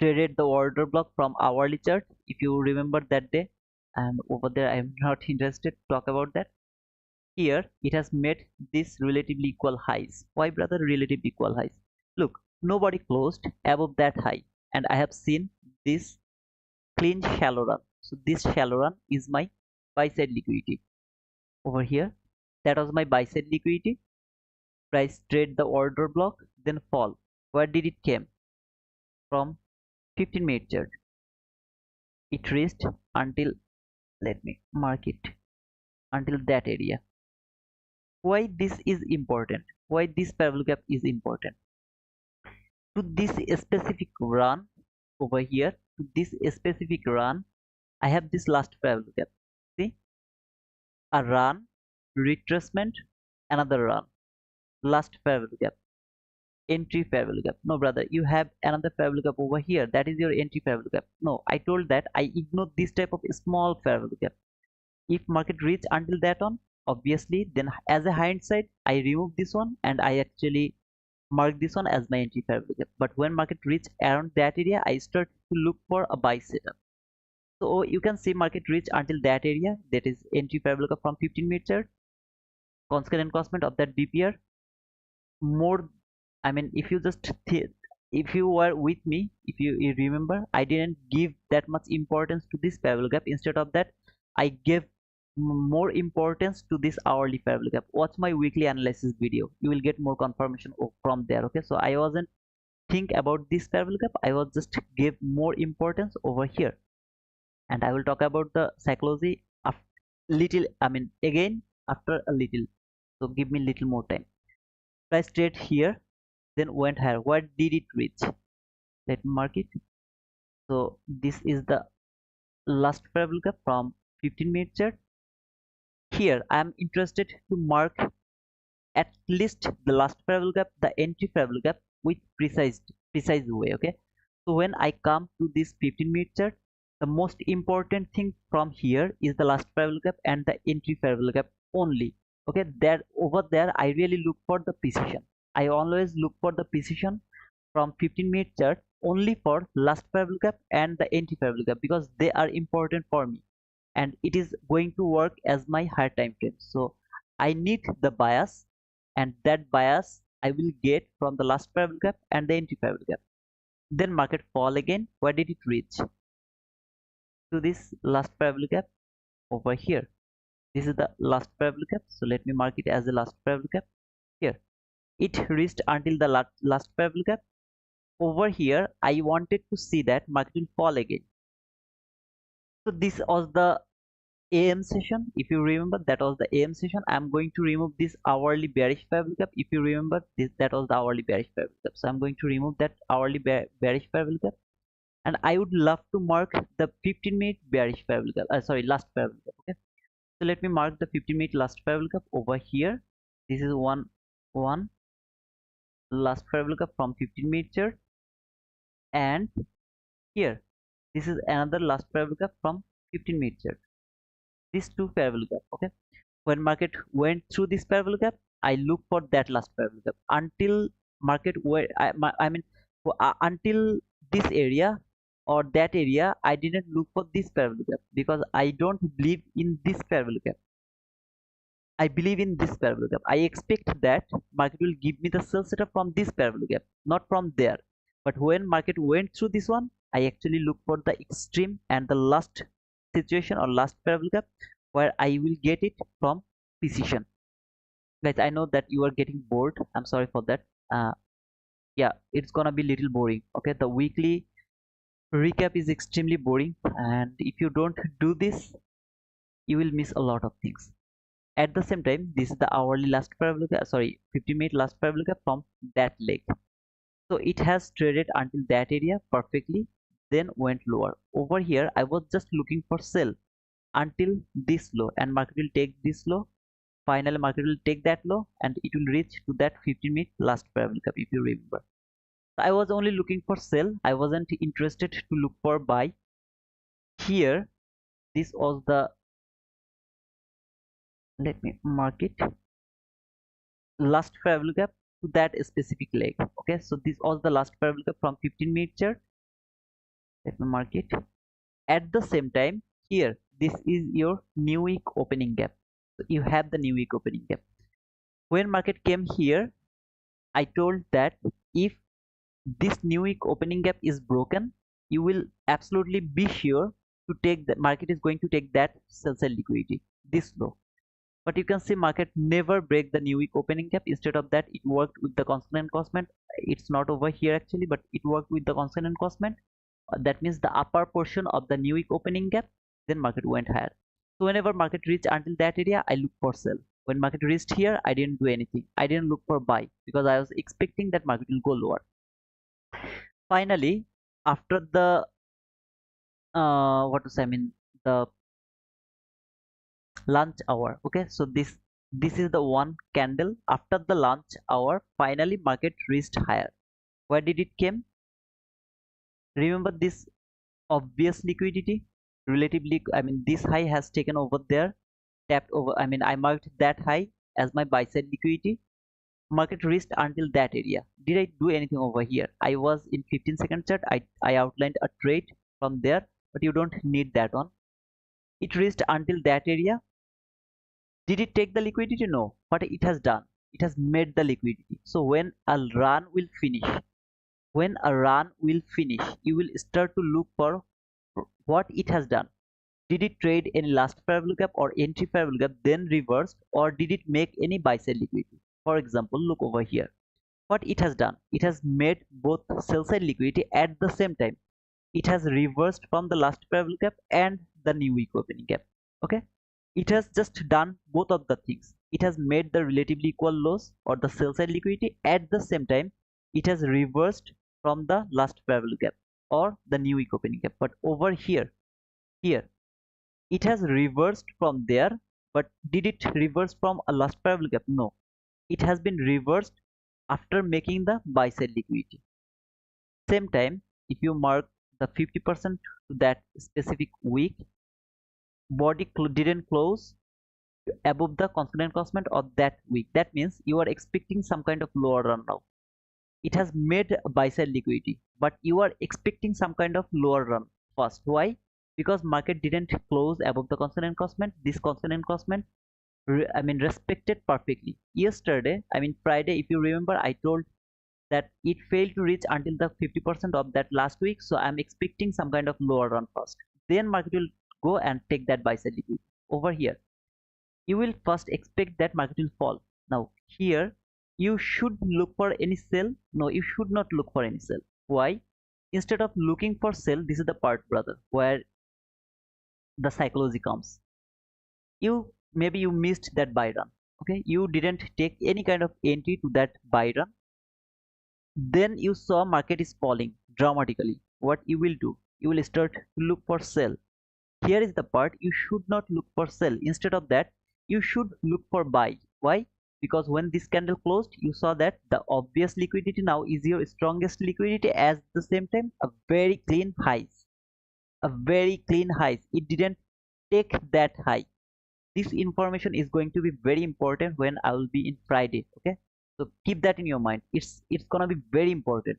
traded the order block from hourly chart, if you remember that day, and over there I am not interested to talk about that. Here it has made this relatively equal highs. Why, brother, relatively equal highs? Look, nobody closed above that high, and I have seen this clean shallow run. So this shallow run is my buy side liquidity over here. That was my buy side liquidity. Price trade the order block, then fall. Where did it came from? 15-minute chart. It reached until, let me mark it, until that area. Why this is important? Why this parallel gap is important? To this specific run over here, to this specific run, I have this last parallel gap. See, a run, retracement, another run, last parallel gap, entry parallel gap. No, brother, you have another parallel gap over here. That is your entry parallel gap. No, I told that I ignore this type of small parallel gap. If market reach until that one, obviously, then as a hindsight, I remove this one and I actually mark this one as my entry parallel gap. But when market reach around that area, I start to look for a buy setup. So you can see market reach until that area, that is entry parallel gap from 15-minute chart, constant encroachment of that BPR. More, if you just if you were with me, if you remember, I didn't give that much importance to this parallel gap. Instead of that, I gave more importance to this hourly parallel gap. Watch my weekly analysis video, you will get more confirmation from there. Okay, so I wasn't think about this parallel gap, I was just give more importance over here, and I will talk about the psychology of little, again after a little. So give me little more time. price trade here, then went higher. Where did it reach? Let me mark it. So this is the last parabolic gap from 15-minute chart. Here I am interested to mark at least the last parabolic gap, the entry parabolic gap with precise way. Okay, so when I come to this 15-minute chart, the most important thing from here is the last parabolic gap and the entry parabolic gap only. Okay, that over there I really look for the precision. I always look for the precision from 15-minute chart only for last parabolic gap and the entry parabolic gap, because they are important for me and it is going to work as my higher time frame. So I need the bias, and that bias I will get from the last parabolic gap and the entry parabolic gap. Then market fall again. Where did it reach? To this last parabolic gap over here. This is the last parabolic gap, so let me mark it as the last parabolic gap. Here it reached until the last parabolic gap. Over here I wanted to see that market will fall again. So this was the AM session. If you remember, that was the AM session. I'm going to remove this hourly bearish parabolic gap. If you remember, that was the hourly bearish parabolic gap. So I'm going to remove that hourly bearish parabolic gap, and I would love to mark the 15-minute bearish parabolic gap. Sorry, last parabolic gap. Okay, so let me mark the 15-minute last parabolic gap over here. This is one last parabolic gap from 15-minute chart, and here this is another last parabolic gap from 15-minute chart. These two parabolic gap. Okay, when market went through this parabolic gap, I look for that last parabolic gap until market where I mean until this area or that area. I didn't look for this parabolic gap because I don't believe in this parabolic gap. I believe in this parabolic gap. I expect that market will give me the sell setup from this parabolic gap, not from there. But when market went through this one, I actually look for the extreme and the last situation or last parabolic gap where I will get it from precision. Guys, I know that you are getting bored. I'm sorry for that. Yeah, it's gonna be little boring. Okay, the weekly recap is extremely boring, and if you don't do this, you will miss a lot of things. At the same time, this is the hourly last parabolic, sorry, 50-minute last parabolic from that leg. So it has traded until that area perfectly, then went lower. Over here, I was just looking for sell until this low, and market will take this low. Finally, market will take that low, and it will reach to that 15-minute last parabolic if you remember. So I was only looking for sell. I wasn't interested to look for buy. Here, this was the, let me mark it, last parabolic gap to that specific leg. Okay, so this was the last parabolic gap from 15-minute chart. Let me mark it. At the same time, here this is your new week opening gap. So you have the new week opening gap. When market came here, I told that if this new week opening gap is broken, you will absolutely be sure to take the market is going to take that sell side liquidity this low. But you can see market never break the new week opening gap. Instead of that, it worked with the constant encroachment. It's not over here actually, but it worked with the constant encroachment. That means the upper portion of the new week opening gap. Then market went higher. So whenever market reached until that area, I look for sell. When market reached here, I didn't do anything. I didn't look for buy because I was expecting that market will go lower. Finally, after the what to say, I mean the lunch hour. Okay, so this is the one candle after the lunch hour. Finally market reached higher. Where did it came? Remember this obvious liquidity, relatively, I mean this high has taken over there, tapped over, I mean I marked that high as my buy side liquidity. Market reached until that area. Did I do anything over here? I was in 15-second chart. I outlined a trade from there, but you don't need that one. It reached until that area. Did it take the liquidity? No. What it has done, it has made the liquidity. So when a run will finish, you will start to look for what it has done. Did it trade any last parabolic gap or entry parabolic gap, then reversed, or did it make any buy side liquidity? For example, look over here. What it has done, it has made both sell side liquidity at the same time. It has reversed from the last parabolic gap and the new week opening gap. Okay, it has just done both of the things. it has made the relatively equal lows or the sell side liquidity. At the same time, it has reversed from the last parallel gap or the new week opening gap. But over here it has reversed from there. But did it reverse from a last parallel gap? No, it has been reversed after making the buy side liquidity. Same time, if you mark the 50% to that specific week, body didn't close above the constant constant of that week. That means you are expecting some kind of lower run now. It has made a buy side liquidity, but you are expecting some kind of lower run first. Why? Because market didn't close above the constant constant. This constant constant respected perfectly. Yesterday, Friday, if you remember, I told that it failed to reach until the 50% of that last week. So I'm expecting some kind of lower run first. Then market will go and take that buy side liquidity. Over here, you will first expect that market will fall. Now here, you should look for any sell. No, you should not look for any sell. Why? Instead of looking for sell, this is the part, brother, where the psychology comes. Maybe you missed that buy run. Okay, you didn't take any kind of entry to that buy run. Then you saw market is falling dramatically. What you will do? You will start to look for sell. Here is the part, you should not look for sell. Instead of that, you should look for buy. Why? Because when this candle closed, you saw that the obvious liquidity now is your strongest liquidity. At the same time, a very clean highs, it didn't take that high. This information is going to be very important when I will be in Friday. Okay, so keep that in your mind. It's gonna be very important.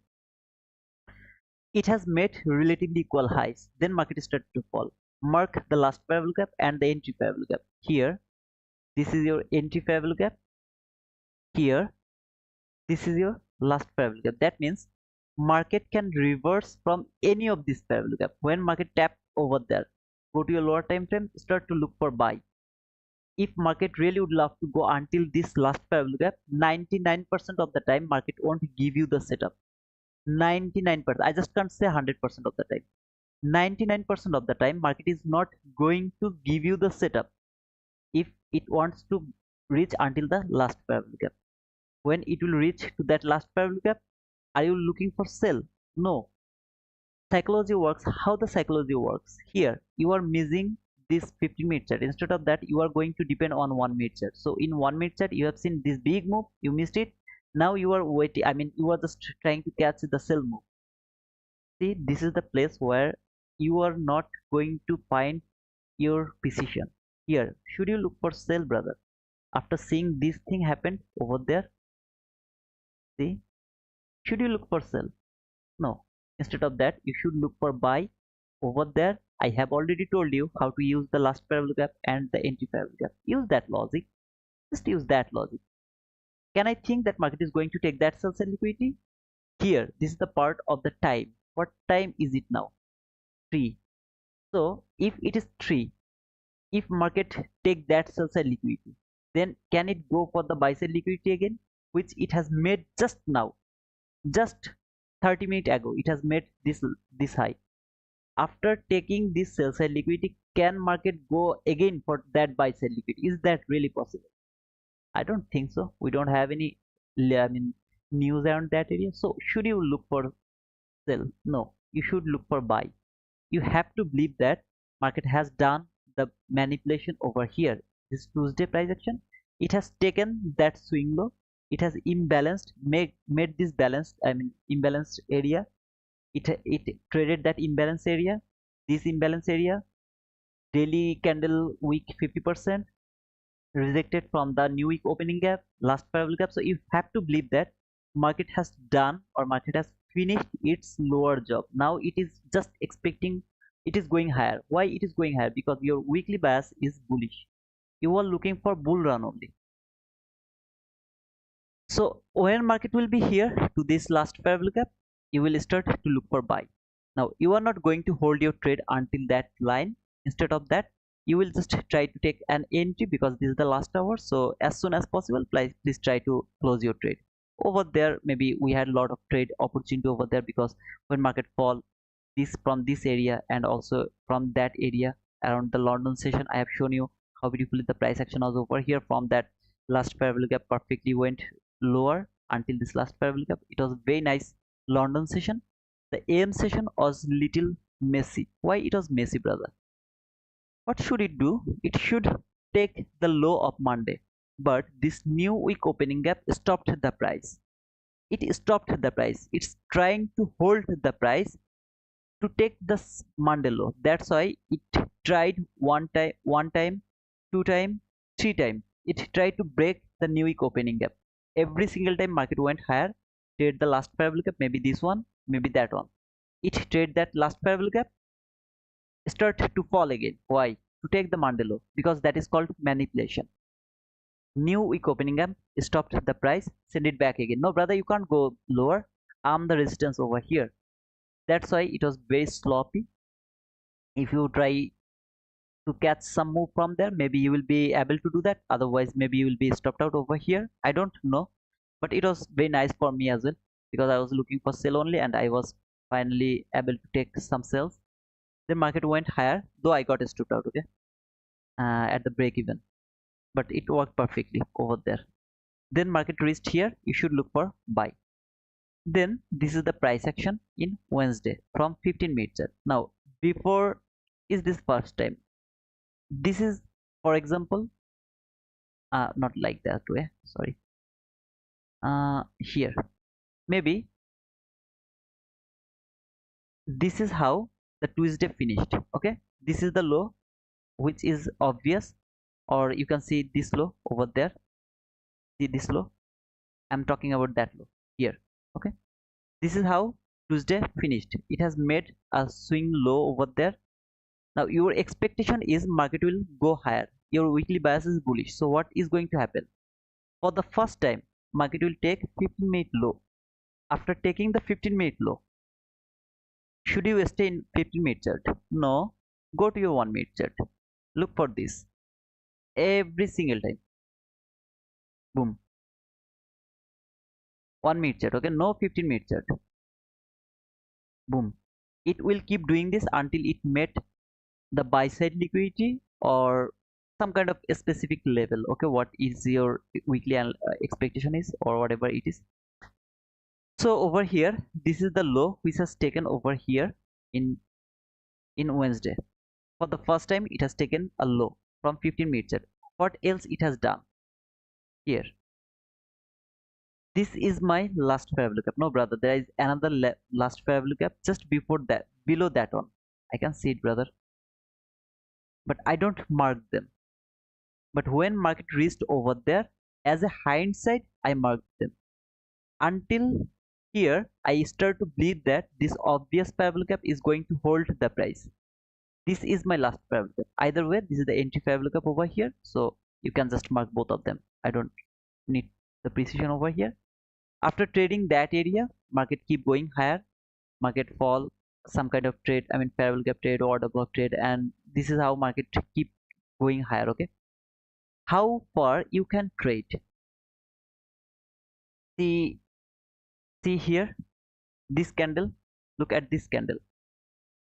It has made relatively equal highs, then market started to fall. Mark the last parallel gap and the entry parallel gap. Here, this is your entry parallel gap. Here, this is your last parallel gap. That means market can reverse from any of these parallel gap. When market tap over there, go to your lower time frame, start to look for buy. If market really would love to go until this last parallel gap, 99% of the time market won't give you the setup. 99%, I just can't say 100% of the time. 99% of the time market is not going to give you the setup if it wants to reach until the last parallel gap. When it will reach to that last parallel gap, are you looking for sell? No. Psychology works. How the psychology works? Here you are missing this 50-minute chart. Instead of that, you are going to depend on 1-minute chart. So in 1-minute chart, you have seen this big move, you missed it. Now you are waiting, you are just trying to catch the sell move. See, this is the place where you are not going to find your position. Here, should you look for sell, brother? After seeing this thing happen over there, see, should you look for sell? No. Instead of that, you should look for buy. Over there, I have already told you how to use the last parallel gap and the entry parallel gap. Use that logic. Just use that logic. Can I think that market is going to take that sell side liquidity? Here, this is the part of the time. What time is it now? 3. So if it is 3, if market take that sell side liquidity, then can it go for the buy side liquidity again, which it has made just now, just 30 minutes ago? It has made this high. After taking this sell side liquidity, can market go again for that buy side liquidity? Is that really possible? I don't think so. We don't have any news around that area. So should you look for sell? No, you should look for buy. You have to believe that market has done the manipulation over here. This Tuesday price action, it has taken that swing low, it has imbalanced, made this balanced, imbalanced area. It traded that imbalance area, this imbalance area, daily candle week 50%, rejected from the new week opening gap, last parallel gap. So you have to believe that market has done, or market has finished its lower job. Now it is just expecting, it is going higher. Why it is going higher? Because your weekly bias is bullish. You are looking for bull run only. So when market will be here to this last parallel gap, you will start to look for buy. Now you are not going to hold your trade until that line. Instead of that, you will just try to take an entry because this is the last hour. So as soon as possible, please try to close your trade. Over there, maybe we had a lot of trade opportunity over there, because when market fall this from this area and also from that area around the London session, I have shown you how beautifully the price action was over here from that last parallel gap perfectly went lower until this last parallel gap. It was very nice London session. The AM session was little messy. Why it was messy, brother? What should it do? It should take the low of Monday. But this new week opening gap stopped the price. It stopped the price. It's trying to hold the price to take the Monday low. That's why it tried one time, two time, three time. It tried to break the new week opening gap. Every single time market went higher, trade the last parallel gap, maybe this one, maybe that one. It trade that last parallel gap, start to fall again. Why? To take the Monday low, because that is called manipulation. New week opening gap stopped the price, send it back again. No, brother, you can't go lower. I'm the resistance over here. That's why it was very sloppy. If you try to catch some move from there, maybe you will be able to do that. Otherwise, maybe you will be stopped out over here. I don't know, but it was very nice for me as well, because I was looking for sell only and I was finally able to take some sales. The market went higher, though I got stopped out, okay, at the break even, but it worked perfectly over there. Then market reached here, you should look for buy. Then this is the price action in Wednesday from 15 minutes. Now, before is this first time? This is, for example, not like that way. Sorry. Here, maybe this is how the Tuesday finished. Okay, this is the low, which is obvious, or you can see this low over there. See this low. I'm talking about that low here. Okay, this is how Tuesday finished. It has made a swing low over there. Now your expectation is market will go higher. Your weekly bias is bullish. So what is going to happen? For the first time, market will take 15-minute low. After taking the 15-minute low, should you stay in 15-minute chart? No. Go to your 1-minute chart. Look for this. Every single time. Boom. 1-minute chart. Okay. No 15-minute chart. Boom. It will keep doing this until it met the buy side liquidity or some kind of a specific level. Okay, what is your weekly expectation is, or whatever it is. So over here, this is the low which has taken over here in Wednesday. For the first time, it has taken a low from 15 minutes. What else it has done here? This is my last parallel gap. No, brother, there is another last parallel gap just before that, below that one. I can see it, brother, but I don't mark them. But when market reached over there, as a hindsight, I marked them. Until here, I start to believe that this obvious parallel gap is going to hold the price. This is my last parallel gap. Either way, this is the entry parallel gap over here. So you can just mark both of them. I don't need the precision over here. After trading that area, market keep going higher, market fall, some kind of trade, I mean parallel gap trade or order block trade, and this is how market keep going higher. Okay, how far you can trade? See, see here, this candle. Look at this candle.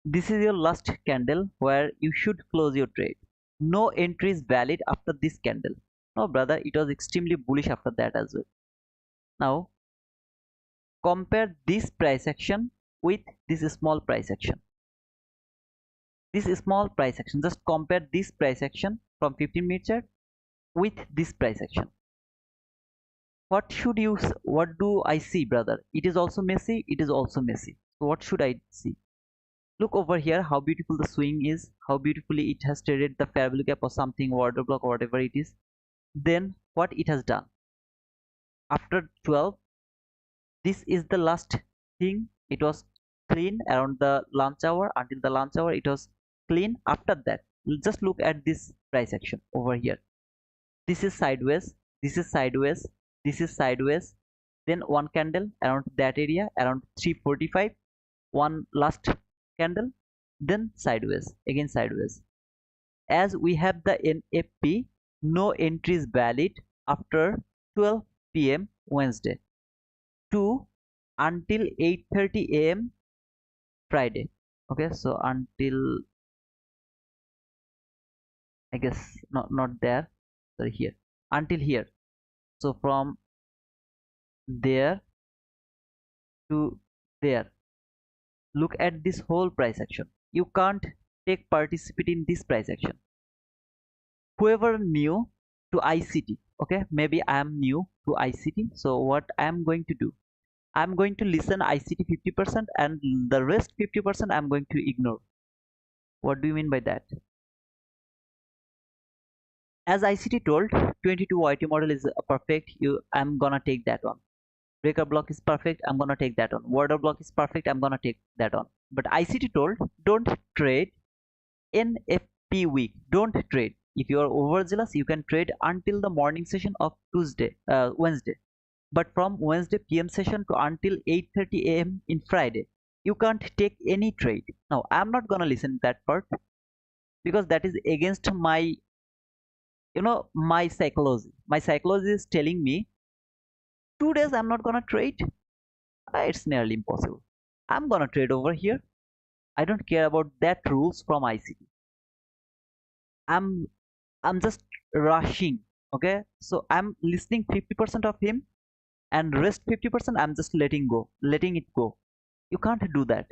This is your last candle where you should close your trade. No entry is valid after this candle. No, brother, it was extremely bullish after that as well. Now compare this price action with this small price action. This small price action, just compare this price action from 15 minute chart with this price action. What should you, what do I see, brother? It is also messy, it is also messy. So what should I see? Look over here how beautiful the swing is, how beautifully it has traded the parallel gap or something, order block or whatever it is. Then what it has done after 12, this is the last thing. It was clean around the lunch hour. Until the lunch hour it was clean. After that, just look at this price action over here. This is sideways, this is sideways, this is sideways, then one candle around that area around 345, one last candle, then sideways, again sideways. As we have the NFP, no entry is valid after 12 p.m. Wednesday to until 8:30 a.m. Friday. Okay, so until, I guess, not there, sorry, here, until here. So from there to there, look at this whole price action. You can't take participate in this price action. Whoever new to ICT, okay, maybe I am new to ICT, so what I am going to do, I'm going to listen ICT 50% and the rest 50% I'm going to ignore. What do you mean by that? As ICT told, 22 YT model is perfect, I'm gonna take that one. Breaker block is perfect, I'm gonna take that on. Order block is perfect, I'm gonna take that on. But ICT told, don't trade NFP week. Don't trade. If you are overzealous, you can trade until the morning session of Wednesday. But from Wednesday PM session to until 8:30 a.m. in Friday, you can't take any trade. Now, I'm not gonna listen to that part because that is against my, my psychology. My psychology is telling me 2 days I'm not gonna trade. It's nearly impossible. I'm gonna trade over here. I don't care about that rules from ICT. I'm I'm just rushing. Okay, so I'm listening 50% of him and rest 50% I'm just letting it go. You can't do that.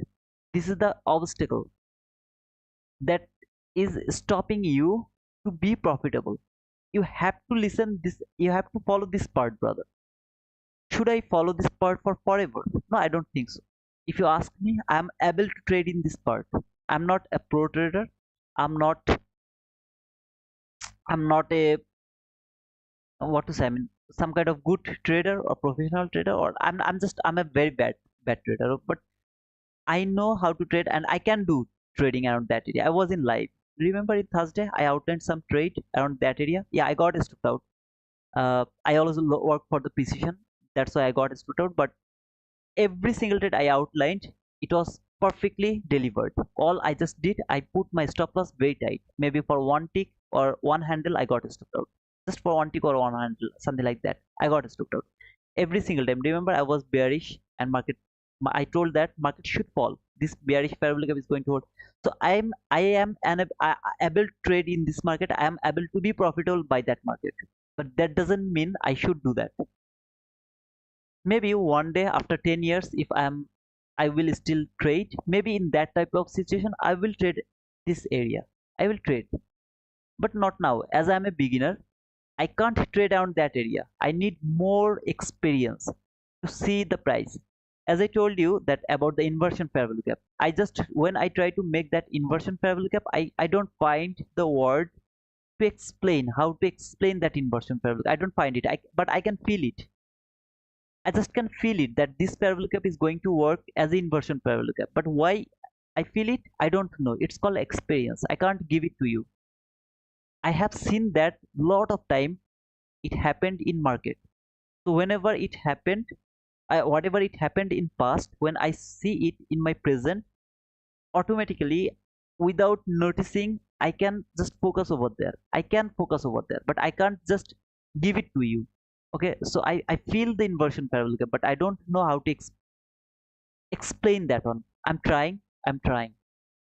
This is the obstacle that is stopping you to be profitable. You have to listen this, you have to follow this part, brother. Should I follow this part for forever? No, I don't think so. If you ask me, I'm able to trade in this part. I'm not a pro trader. I'm not i'm not a, what to say, I mean, some kind of good trader or professional trader, or I'm a very bad trader, but I know how to trade and I can do trading around that area. I was in live, remember in Thursday I outlined some trade around that area. Yeah, I got stopped out. I also work for the precision, that's why I got stopped out. But every single trade I outlined, it was perfectly delivered. All I just did, I put my stop loss very tight. Maybe for one tick or one handle, I got stopped out. Just for one tick or one handle, something like that. I got stopped out every single time. Remember, I was bearish and I told that market should fall. This bearish parabolic is going to hold. So I able to trade in this market. I am able to be profitable by that market. But that doesn't mean I should do that. Maybe one day after 10 years, if I will still trade, maybe in that type of situation I will trade this area. I will trade, but not now. As I'm a beginner, I can't trade on that area. I need more experience to see the price. As I told you that about the inversion parabolic gap, I just, when I try to make that inversion parabolic gap, I don't find the word to explain how to explain that inversion parabolic. I don't find it. But I can feel it. I just can feel it that this parabolic cap is going to work as an inversion parabolic cap. But why I feel it, I don't know. It's called experience. I can't give it to you. I have seen that lot of time it happened in market. So whenever it happened, whatever it happened in past, when I see it in my present, automatically without noticing, I can just focus over there. I can focus over there, but I can't just give it to you. Okay, so I feel the inversion parabolic, but I don't know how to explain that one. I'm trying,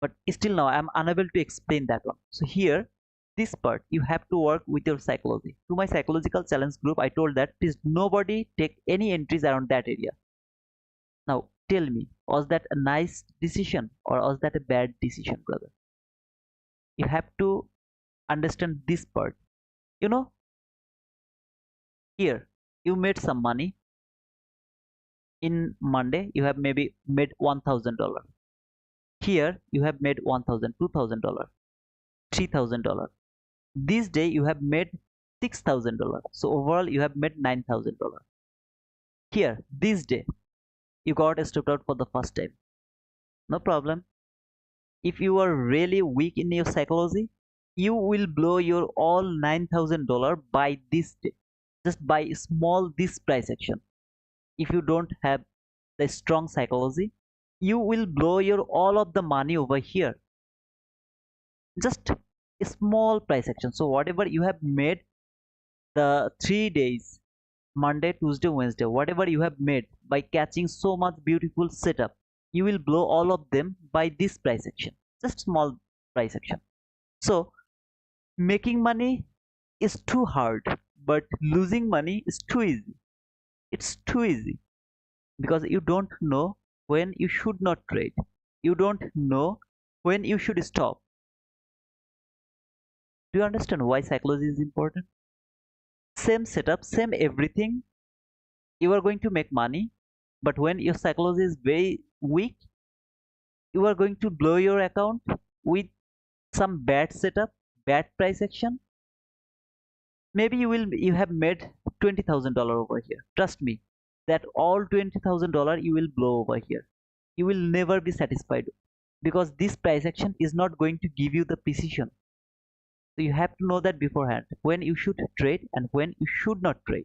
but still now I'm unable to explain that one. So here, this part you have to work with your psychology. To my psychological challenge group, I told that please nobody take any entries around that area. Now tell me, was that a nice decision or was that a bad decision, brother? You have to understand this part. You know, here you made some money in Monday, you have maybe made $1,000. Here you have made 1,000, $2,000, $3,000. This day you have made $6,000. So overall you have made $9,000. Here this day you got stopped out for the first time. No problem. If you are really weak in your psychology, you will blow your all $9,000 by this day, just by small this price action. If you don't have the strong psychology, you will blow your all of the money over here. Just a small price action. So whatever you have made the 3 days, Monday, Tuesday, Wednesday, whatever you have made by catching so much beautiful setup, you will blow all of them by this price action. Just small price action. So making money is too hard. but losing money is too easy. It's too easy because you don't know when you should not trade. You don't know when you should stop. Do you understand why psychology is important? Same setup, same everything, you are going to make money, but when your psychology is very weak, you are going to blow your account with some bad setup, bad price action. Maybe you have made $20,000 over here. Trust me, that all $20,000 you will blow over here. You will never be satisfied because this price action is not going to give you the precision. So you have to know that beforehand when you should trade and when you should not trade.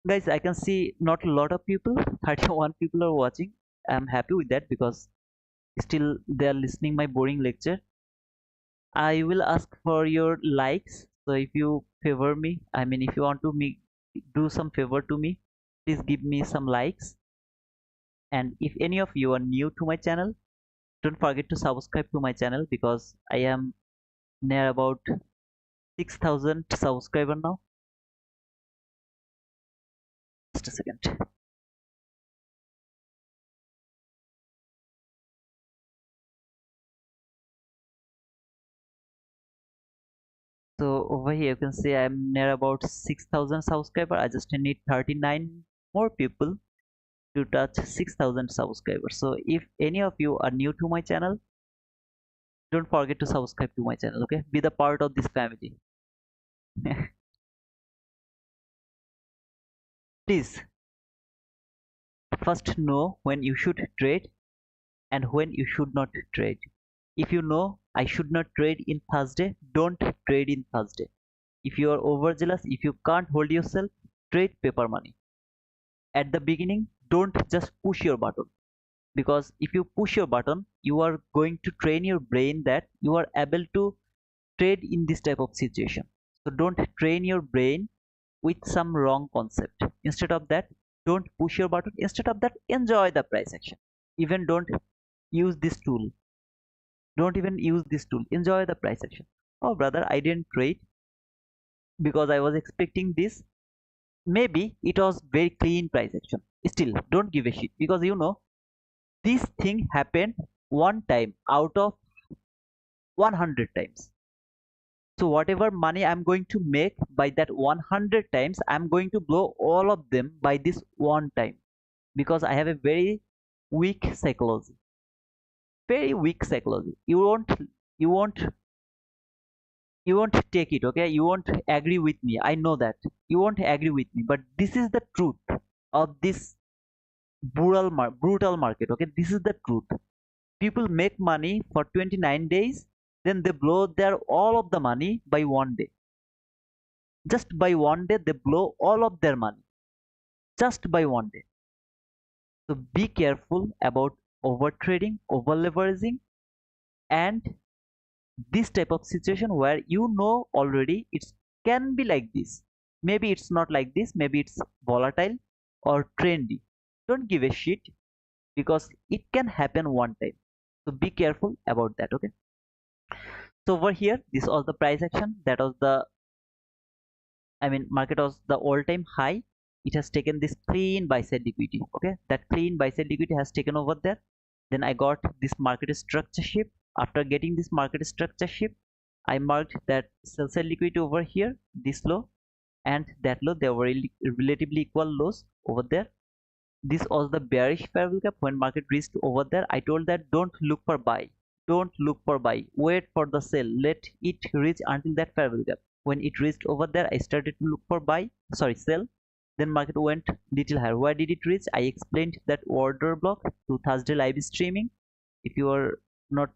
Guys, I can see not a lot of people, 31 people are watching. I'm happy with that because still they are listening my boring lecture. I will ask for your likes. So if you favor me, I mean if you want to do some favor to me, please give me some likes. And if any of you are new to my channel, don't forget to subscribe to my channel because I am near about 6,000 subscriber now. Just a second. So over here you can see I'm near about 6,000 subscriber. I just need 39 more people to touch 6,000 subscribers. So if any of you are new to my channel, don't forget to subscribe to my channel. Okay, be the part of this family. Please first know when you should trade and when you should not trade. If you know I should not trade in Thursday, don't trade in Thursday. If you are overzealous, if you can't hold yourself, trade paper money. At the beginning, don't just push your button, because if you push your button, you are going to train your brain that you are able to trade in this type of situation. So don't train your brain with some wrong concept. Instead of that, don't push your button. Instead of that, enjoy the price action. Even don't use this tool. Don't even use this tool. Enjoy the price action. Oh brother, I didn't trade because I was expecting this. Maybe it was very clean price action. Still, don't give a shit because you know this thing happened one time out of 100 times. So whatever money I'm going to make by that 100 times, I'm going to blow all of them by this one time because I have a very weak psychology. Very weak psychology. You won't, you won't take it, okay? You won't agree with me. I know that. You won't agree with me, but this is the truth of this brutal market, okay? This is the truth. People make money for 29 days, then they blow their all of the money by one day. Just by one day they blow all of their money, just by one day. So be careful about over trading, over leveraging, and this type of situation where you know already it can be like this. Maybe it's not like this, maybe it's volatile or trendy. Don't give a shit because it can happen one time. So be careful about that, okay? So over here, this was the price action. That was the, I mean, market was the all-time high. It has taken this clean buy side liquidity. Okay, that clean buy side liquidity has taken over there. Then I got this market structure shift. After getting this market structure shift, I marked that sell side liquidity over here, this low and that low. They were relatively equal lows over there. This was the bearish fair value gap. When market reached over there, I told that don't look for buy, don't look for buy, wait for the sell, let it reach until that fair value gap. When it reached over there, I started to look for buy, sorry, sell. Then market went little higher. Where did it reach? I explained that order block to Thursday live streaming. If you are not,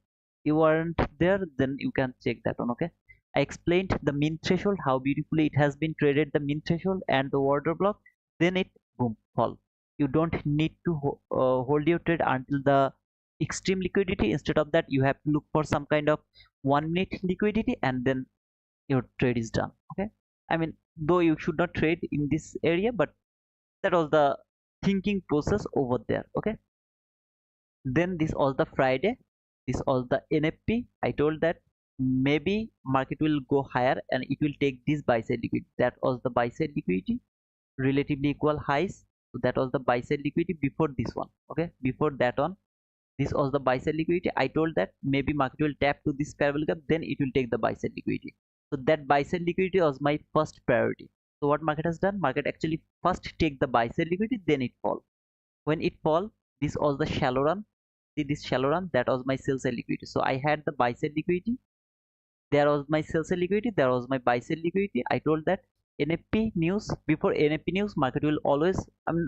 you aren't there, then you can check that one. Okay, I explained the mean threshold, how beautifully it has been traded, the mean threshold and the order block. Then it boom fall. You don't need to hold your trade until the extreme liquidity. Instead of that, you have to look for some kind of 1 minute liquidity and then your trade is done. Okay, I mean, though you should not trade in this area, but that was the thinking process over there. Okay, then this was the Friday, this was the NFP. I told that maybe market will go higher and it will take this buy side liquidity. That was the buy side liquidity, relatively equal highs. So that was the buy side liquidity before this one. Okay, before that one, this was the buy side liquidity. I told that maybe market will tap to this parabolic gap, then it will take the buy side liquidity. So that buy side liquidity was my first priority. So what market has done, market actually first take the buy side liquidity, then it fall. When it fall, this was the shallow run. See this shallow run, that was my sell side liquidity. So I had the buy side liquidity, there was my sell side liquidity, there was my buy side liquidity. I told that NFP news, before NFP news, market will always,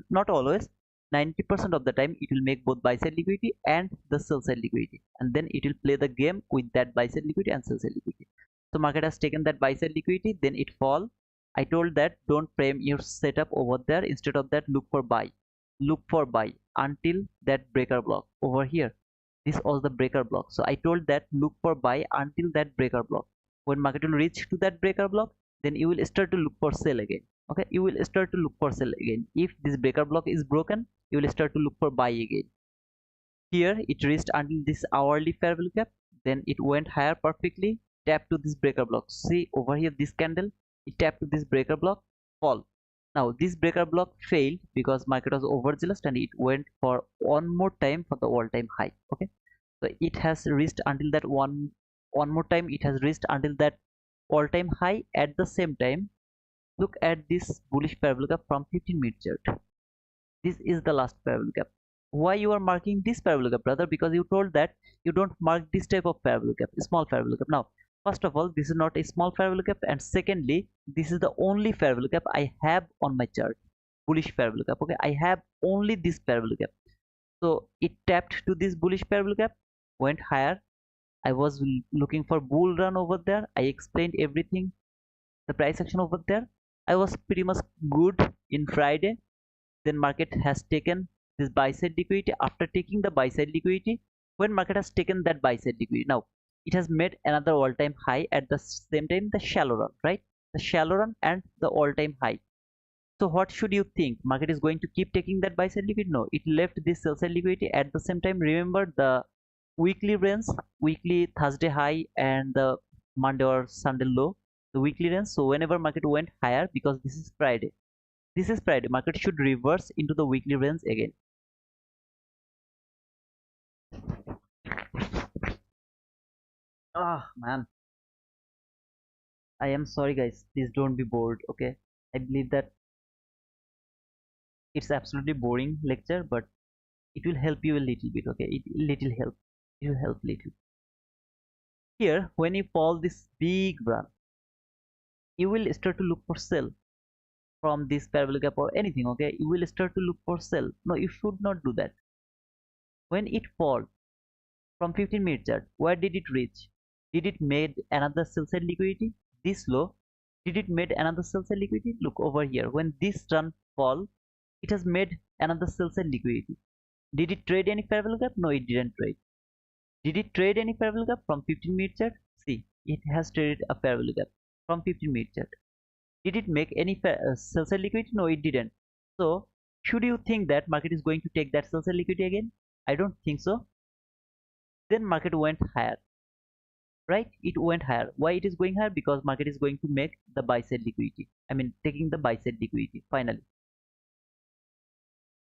not always, 90% of the time it will make both buy side liquidity and the sell side liquidity, and then it will play the game with that buy side liquidity and sell side liquidity. So market has taken that buy side liquidity, then it fall. I told that don't frame your setup over there, instead of that look for buy, look for buy until that breaker block over here. This was the breaker block. So I told that look for buy until that breaker block. When market will reach to that breaker block, then you will start to look for sell again. Okay, you will start to look for sell again. If this breaker block is broken, you will start to look for buy again. Here it reached until this hourly fair value gap, then it went higher perfectly, tapped to this breaker block. See over here, this candle, it tapped to this breaker block, fall. Now this breaker block failed because market was overzealous and it went for one more time for the all-time high. Okay, so it has reached until that one more time, it has reached until that all-time high. At the same time, look at this bullish parabolic from 15-minute chart. This is the last parabolic gap. Why you are marking this parabolic gap, brother? Because you told that you don't mark this type of parabolic gap, small parabolic gap. Now first of all, this is not a small parabolic gap, and secondly, this is the only parabolic gap I have on my chart, bullish parabolic gap. Okay, I have only this parabolic gap. So it tapped to this bullish parabolic gap, went higher. I was looking for bull run over there. I explained everything, the price action over there. I was pretty much good in Friday. Then market has taken this buy side liquidity. After taking the buy side liquidity, when market has taken that buy side liquidity, now it has made another all-time high. At the same time, the shallow run, right? The shallow run and the all-time high. So what should you think? Market is going to keep taking that buy side liquidity? No, it left this sell side liquidity. At the same time, remember the weekly range, weekly Thursday high and the Monday or Sunday low, the weekly range. So whenever market went higher, because this is Friday, market should reverse into the weekly range again. Ah man, I am sorry guys, please don't be bored. Okay, I believe that it's absolutely boring lecture, but it will help you a little bit. Okay, it will help little. Here when you fall this big run, you will start to look for sell from this parabolic gap or anything. Okay, you will start to look for sell. No, you should not do that. When it falls from 15-minute chart, where did it reach? Did it made another sell side liquidity this low? Did it made another sell side liquidity? Look over here, when this run fall, it has made another sell side liquidity. Did it trade any parabolic gap? No, it didn't trade. Did it trade any parabolic gap from 15-minute chart? See, it has traded a parabolic gap from 15-minute chart. Did it make any sell side liquidity? No, it didn't. So should you think that market is going to take that sell side liquidity again? I don't think so. Then market went higher, right? It went higher. Why it is going higher? Because market is going to make the buy side liquidity, I mean taking the buy side liquidity finally.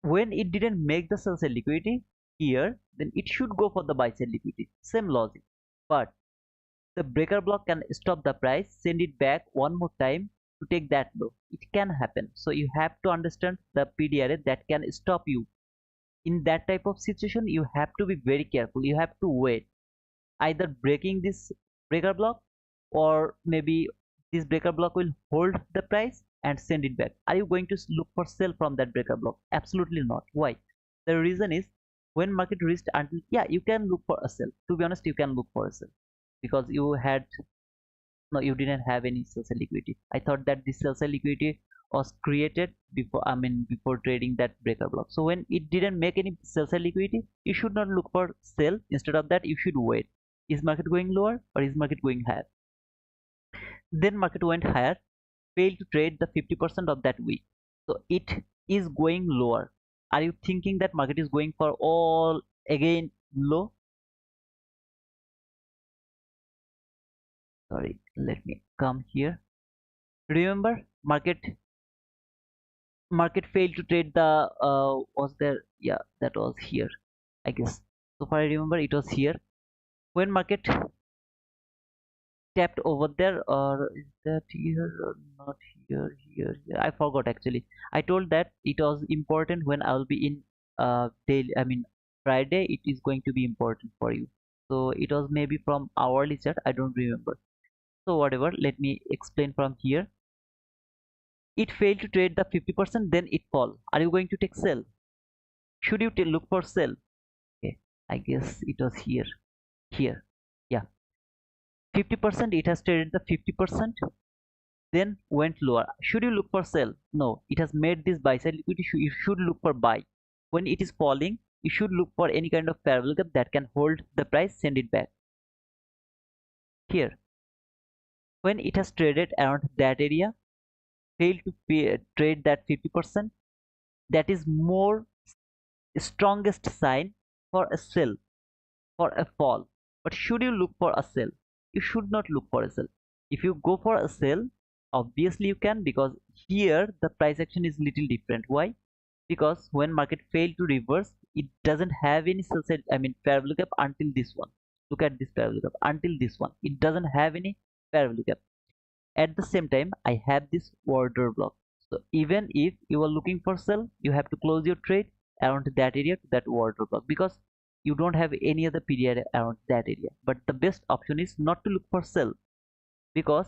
When it didn't make the sell side liquidity here, then it should go for the buy side liquidity, same logic. But the breaker block can stop the price, send it back one more time to take that low. It can happen. So you have to understand the PDRA that can stop you. In that type of situation, you have to be very careful. You have to wait, either breaking this breaker block, or maybe this breaker block will hold the price and send it back. Are you going to look for sell from that breaker block? Absolutely not. Why? The reason is, when market reached until, yeah, you can look for a sell. To be honest, you can look for a sell because you had, no, you didn't have any sell side liquidity. I thought that this sell side liquidity was created before, I mean before trading that breaker block. So when it didn't make any sell side liquidity, you should not look for sell. Instead of that, you should wait. Is market going lower or is market going higher? Then market went higher, failed to trade the 50% of that week. So it is going lower. Are you thinking that market is going for all again low? sorry, let me come here. Remember, market failed to trade the was there, yeah, that was here, I guess. So far I remember it was here. When market tapped over there, or is that here or not, here, I forgot actually. I told that it was important when I'll be in daily, I mean Friday, it is going to be important for you. So it was maybe from hourly chart, I don't remember. So whatever, let me explain from here. It failed to trade the 50%, then it fall. Are you going to take sell? Should you look for sell? Okay, I guess it was here, yeah. 50%, it has traded the 50%, then went lower. Should you look for sell? No, it has made this buy side liquidity. You should look for buy. When it is falling, you should look for any kind of parallel gap that can hold the price, send it back. Here, when it has traded around that area, failed to trade that 50%, that is more strongest sign for a sell, for a fall. But should you look for a sell? You should not look for a sell. If you go for a sell, obviously you can, because here the price action is little different. Why? Because when market fail to reverse, it doesn't have any sell side, I mean parallel gap until this one. Look at this parallel gap until this one. It doesn't have any parallel gap. At the same time, I have this order block. So even if you are looking for sell, you have to close your trade around that area to that order block, because you don't have any other period around that area. But the best option is not to look for sell, because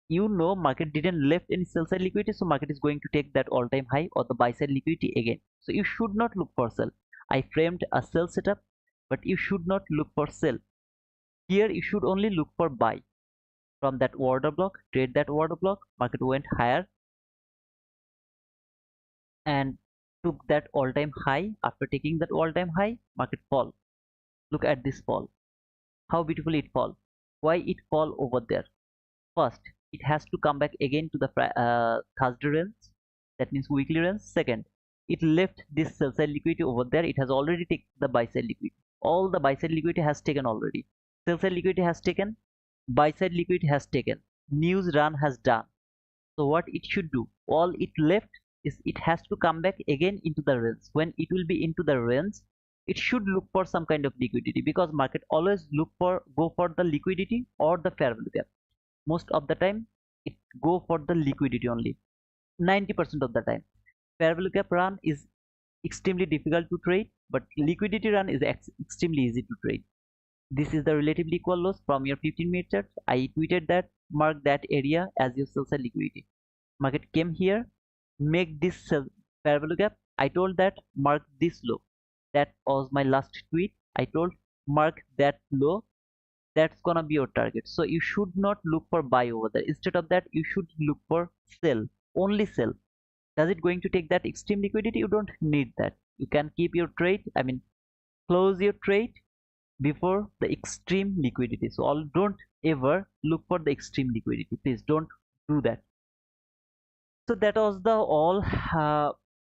you know market didn't left any sell side liquidity, so market is going to take that all time high or the buy side liquidity again. So you should not look for sell. I framed a sell setup, but you should not look for sell. Here you should only look for buy. From that order block, trade that order block, market went higher and took that all-time high. After taking that all-time high, market fall. Look at this fall, how beautifully it fall. Why it fall over there? First, it has to come back again to the Thursday range, that means weekly range. Second, it left this sell side liquidity over there. It has already taken the buy side liquidity. All the buy side liquidity has taken already. Sell side liquidity has taken, buy side liquidity has taken, news run has done. So what it should do, all it left is it has to come back again into the range. When it will be into the range, it should look for some kind of liquidity, because market always go for the liquidity or the fair value gap. Most of the time it go for the liquidity only. 90% of the time fair value gap run is extremely difficult to trade, but liquidity run is extremely easy to trade. This is the relatively equal loss from your 15-minute chart. I tweeted that mark that area as your sell side liquidity. Market came here, make this fair value gap. I told that mark this low. That was my last tweet. I told mark that low. That's gonna be your target. So you should not look for buy over there. Instead of that, you should look for sell. Only sell. Does it going to take that extreme liquidity? You don't need that. You can keep your trade. I mean, close your trade before the extreme liquidity. So all, don't ever look for the extreme liquidity. Please don't do that. So that was the all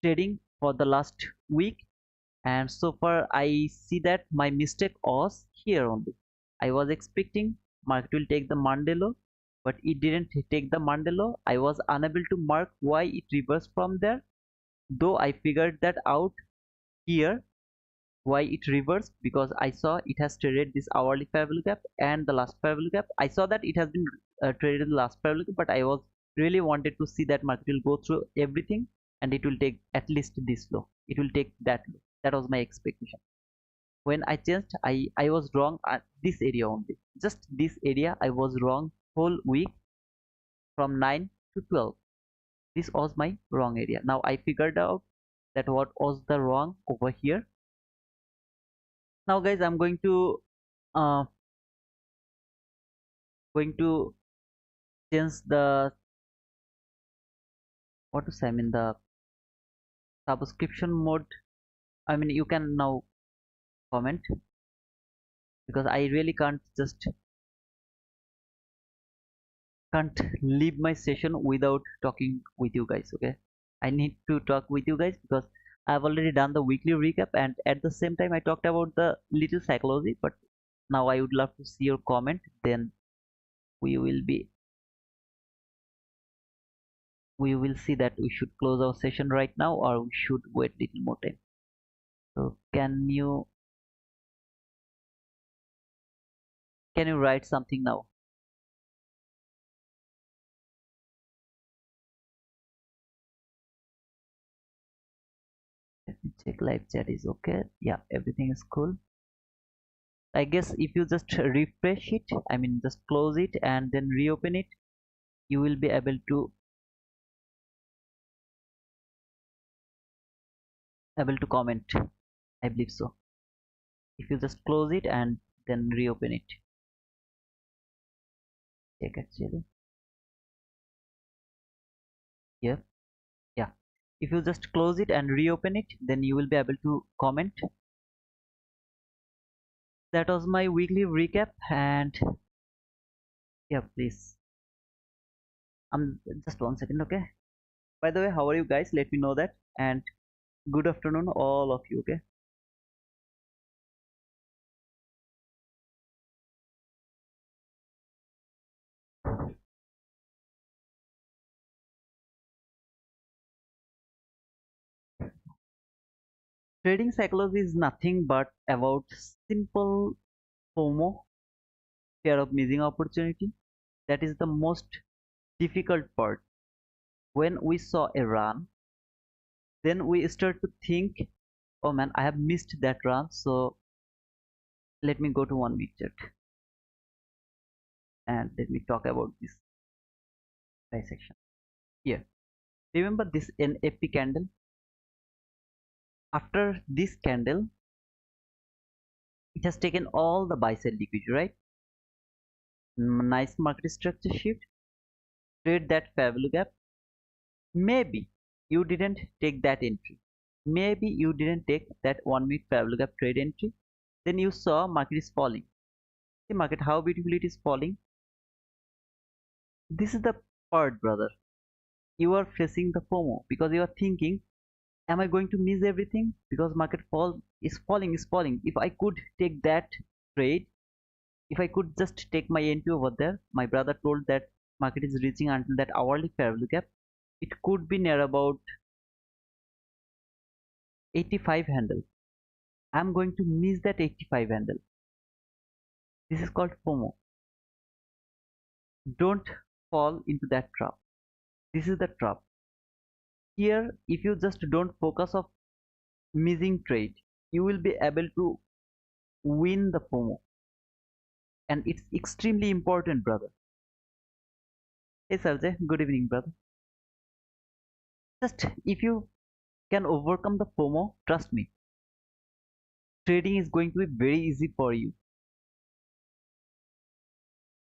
trading for the last week, and so far I see that my mistake was here only. I was expecting market will take the Monday low, but it didn't take the Monday low. I was unable to mark why it reversed from there, though I figured that out here why it reversed, because I saw it has traded this hourly fair value gap and the last fair value gap. I saw that it has been traded in the last fair value gap, but I was really wanted to see that market will go through everything and it will take at least this low. It will take that low. That was my expectation. When I changed, I was wrong at this area only. Just this area I was wrong whole week from 9 to 12. This was my wrong area. Now I figured out that what was the wrong over here. Now guys, I'm uh, going to change the, what to say, I mean the subscription mode. I mean you can now comment, because I really can't leave my session without talking with you guys. Okay, I need to talk with you guys because I've already done the weekly recap, and at the same time I talked about the little psychology, but now I would love to see your comment. Then we will be we will see that we should close our session right now or we should wait little more time. So can you write something now? Let me check live chat is okay. Yeah, everything is cool. I guess if you just refresh it, I mean just close it and then reopen it, you will be able to comment. I believe so. If you just close it and then reopen it. Check actually. Yeah. Yeah. If you just close it and reopen it, then you will be able to comment. That was my weekly recap and yeah, please. Just 1 second, okay? By the way, how are you guys? Let me know that. And good afternoon, all of you, okay? Trading psychology is nothing but about simple FOMO, fear of missing opportunity. That is the most difficult part. When we saw a run, then we start to think, oh man, I have missed that run, so let me go to 1 minute chart and let me talk about this dissection. Here, remember this NFP candle? After this candle, it has taken all the buy side liquidity, right? Nice market structure shift, trade that fair value gap. Maybe you didn't take that entry. Maybe you didn't take that 1 minute fair value gap trade entry. Then you saw market is falling. See market how beautifully it is falling. This is the part, brother. You are facing the FOMO because you are thinking, am I going to miss everything? Because market fall is falling. If I could take that trade, if I could just take my entry over there, my brother told that market is reaching until that hourly fair value gap. It could be near about 85 handle. I'm going to miss that 85 handle. This is called FOMO. Don't fall into that trap. This is the trap. Here, if you just don't focus of missing trade, you will be able to win the FOMO. And it's extremely important, brother. Hey Sarjay, good evening, brother. Just if you can overcome the FOMO, trust me, trading is going to be very easy for you.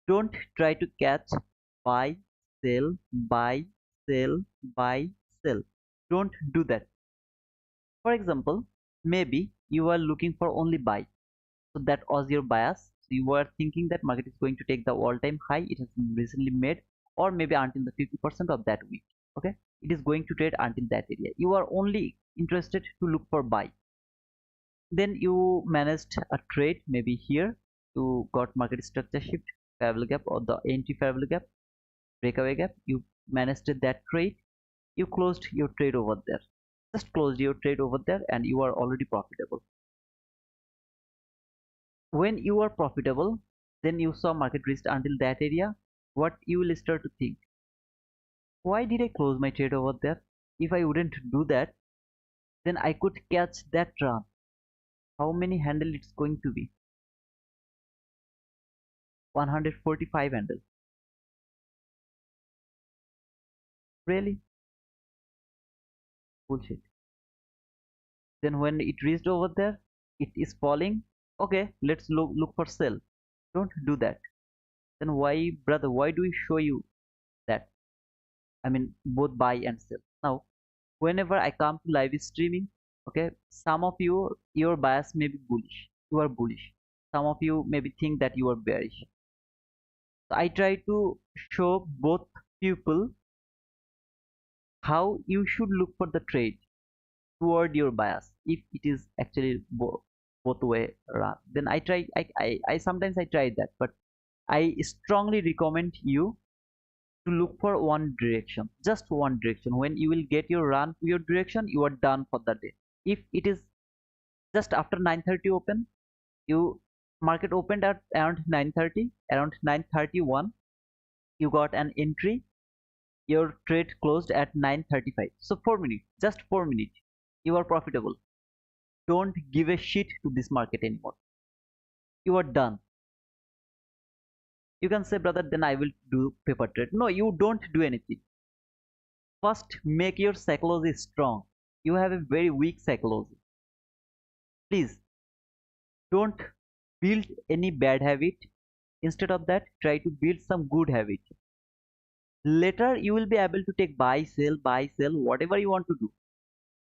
Don't try to catch buy, sell, buy, sell, buy, sell. Don't do that. For example, maybe you are looking for only buy. So that was your bias. So you were thinking that market is going to take the all-time high it has been recently made, or maybe until the 50% of that week. Okay, it is going to trade until that area. You are only interested to look for buy. Then you managed a trade maybe here. You got market structure shift, fair value gap or the entry fair value gap, breakaway gap. You managed that trade. You closed your trade over there. Just closed your trade over there and you are already profitable. When you are profitable, then you saw market reached until that area, what you will start to think, why did I close my trade over there? If I wouldn't do that, then I could catch that run. How many handle it's going to be? 145 handle. Really? Bullshit. Then when it reached over there, it is falling. Okay, let's look for sell. Don't do that. Then why, brother, why do we show you that? I mean both buy and sell. Now whenever I come to live streaming, okay, some of you, your bias may be bullish. You are bullish. Some of you maybe think that you are bearish. So I try to show both people how you should look for the trade toward your bias. If it is actually both way around, then I try. I sometimes I try that, but I strongly recommend you to look for one direction, just one direction. When you will get your run to your direction, you are done for the day. If it is just after 9:30 open, you market opened at around 9:30, around 9:31, you got an entry, your trade closed at 9:35. So 4 minutes, just 4 minutes, you are profitable. Don't give a shit to this market anymore. You are done. You can say, brother, then I will do paper trade. No, you don't do anything. First, make your psychology strong. You have a very weak psychology. Please don't build any bad habit. Instead of that, try to build some good habit. Later, you will be able to take buy, sell, whatever you want to do,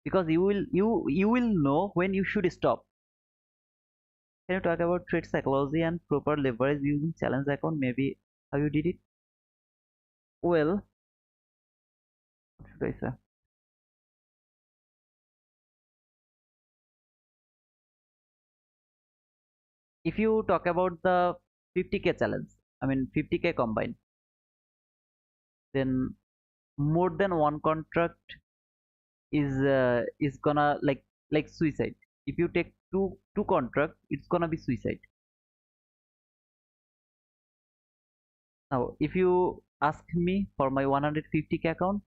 because you will know when you should stop. Can you talk about trade psychology and proper leverage using challenge account? Maybe how you did it? Well, what should I say? If you talk about the 50k challenge, I mean 50k combine, then more than one contract is gonna like suicide. If you take two contracts, it's gonna be suicide. Now, if you ask me for my 150k account,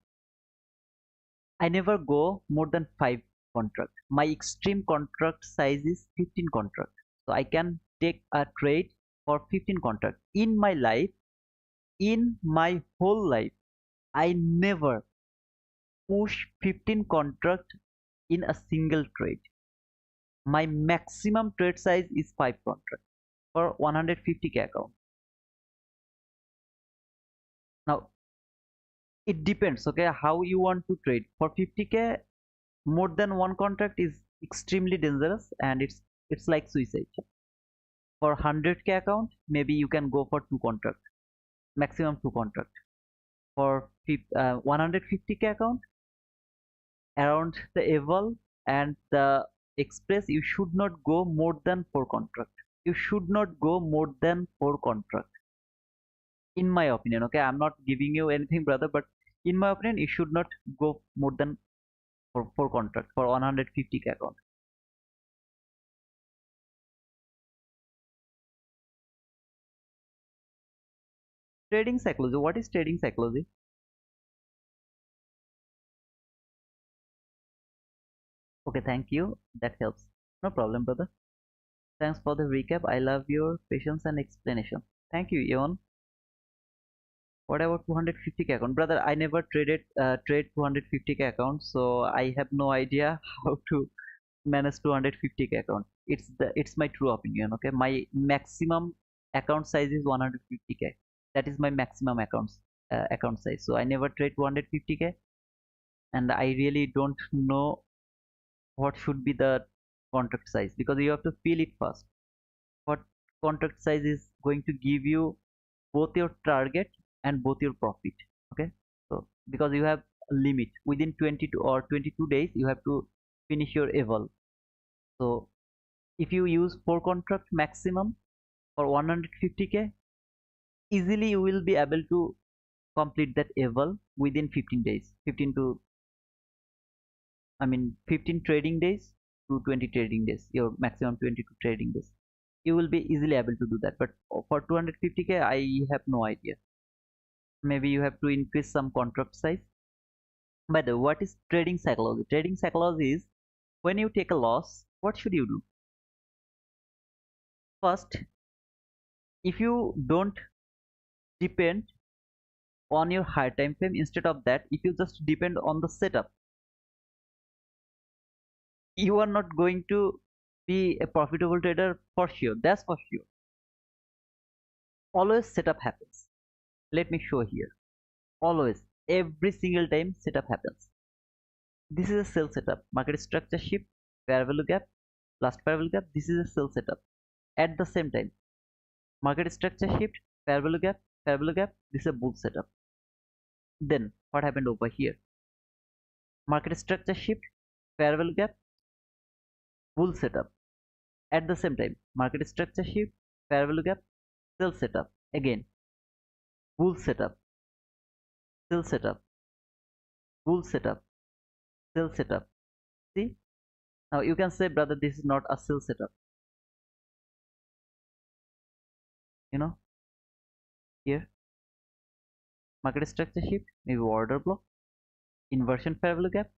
I never go more than 5 contract. My extreme contract size is 15 contract. So I can take a trade for 15 contract. In my life, in my whole life, I never push 15 contract in a single trade. My maximum trade size is 5 contract for 150k account. Now, it depends, okay, how you want to trade. For 50k, more than one contract is extremely dangerous and it's like suicide. For 100k account, maybe you can go for 2 contract, maximum 2 contract. For 150k account, around the eval and the express, you should not go more than 4 contract. You should not go more than 4 contract, in my opinion. Okay, I'm not giving you anything, brother, but in my opinion, you should not go more than four contract for 150k account. Trading psychology. What is trading psychology? Okay, thank you. That helps. No problem, brother. Thanks for the recap. I love your patience and explanation. Thank you, Eon. What about 250k account? Brother, I never trade 250k account, so I have no idea how to manage 250k account. It's my true opinion. Okay, my maximum account size is 150k. That is my maximum account size. So I never trade 250k, and I really don't know what should be the contract size, because you have to feel it first. What contract size is going to give you both your target and both your profit. Okay, so because you have a limit within 22 or 22 days, you have to finish your eval. So if you use 4 contract maximum for 150k, easily you will be able to complete that eval within 15 days, 15 to, I mean 15 trading days to 20 trading days, your maximum 22 trading days. You will be easily able to do that. But for 250k, I have no idea. Maybe you have to increase some contract size. By the way, what is trading psychology? Trading psychology is when you take a loss, what should you do? First, if you don't depend on your high time frame, instead of that, if you just depend on the setup, you are not going to be a profitable trader for sure. That's for sure. Always setup happens. Let me show here. Always, every single time setup happens. This is a sell setup. Market structure shift, fair value gap, last fair value gap. This is a sell setup. At the same time, market structure shift, fair value gap, fair value gap. This is a bull setup. Then what happened over here? Market structure shift, fair value gap, bull setup. At the same time, market structure shift, fair value gap, sell setup. Again, bull setup, sell setup, bull setup, sell setup. See, now you can say, brother, this is not a sell setup. You know, here, market structure shift, maybe order block, inversion fair value gap,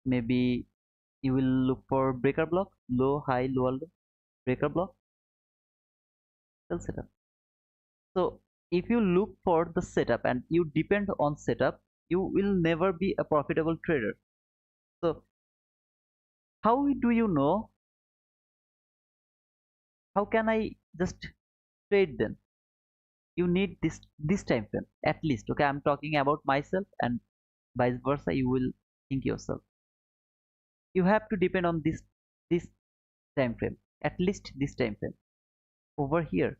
maybe you will look for breaker block, low, high, lower, low, breaker block, sell setup. So if you look for the setup and you depend on setup, you will never be a profitable trader. So how do you know? How can I just trade then? You need this time frame at least. Okay, I'm talking about myself and vice versa. You will think yourself. You have to depend on this time frame, at least this time frame. Over here,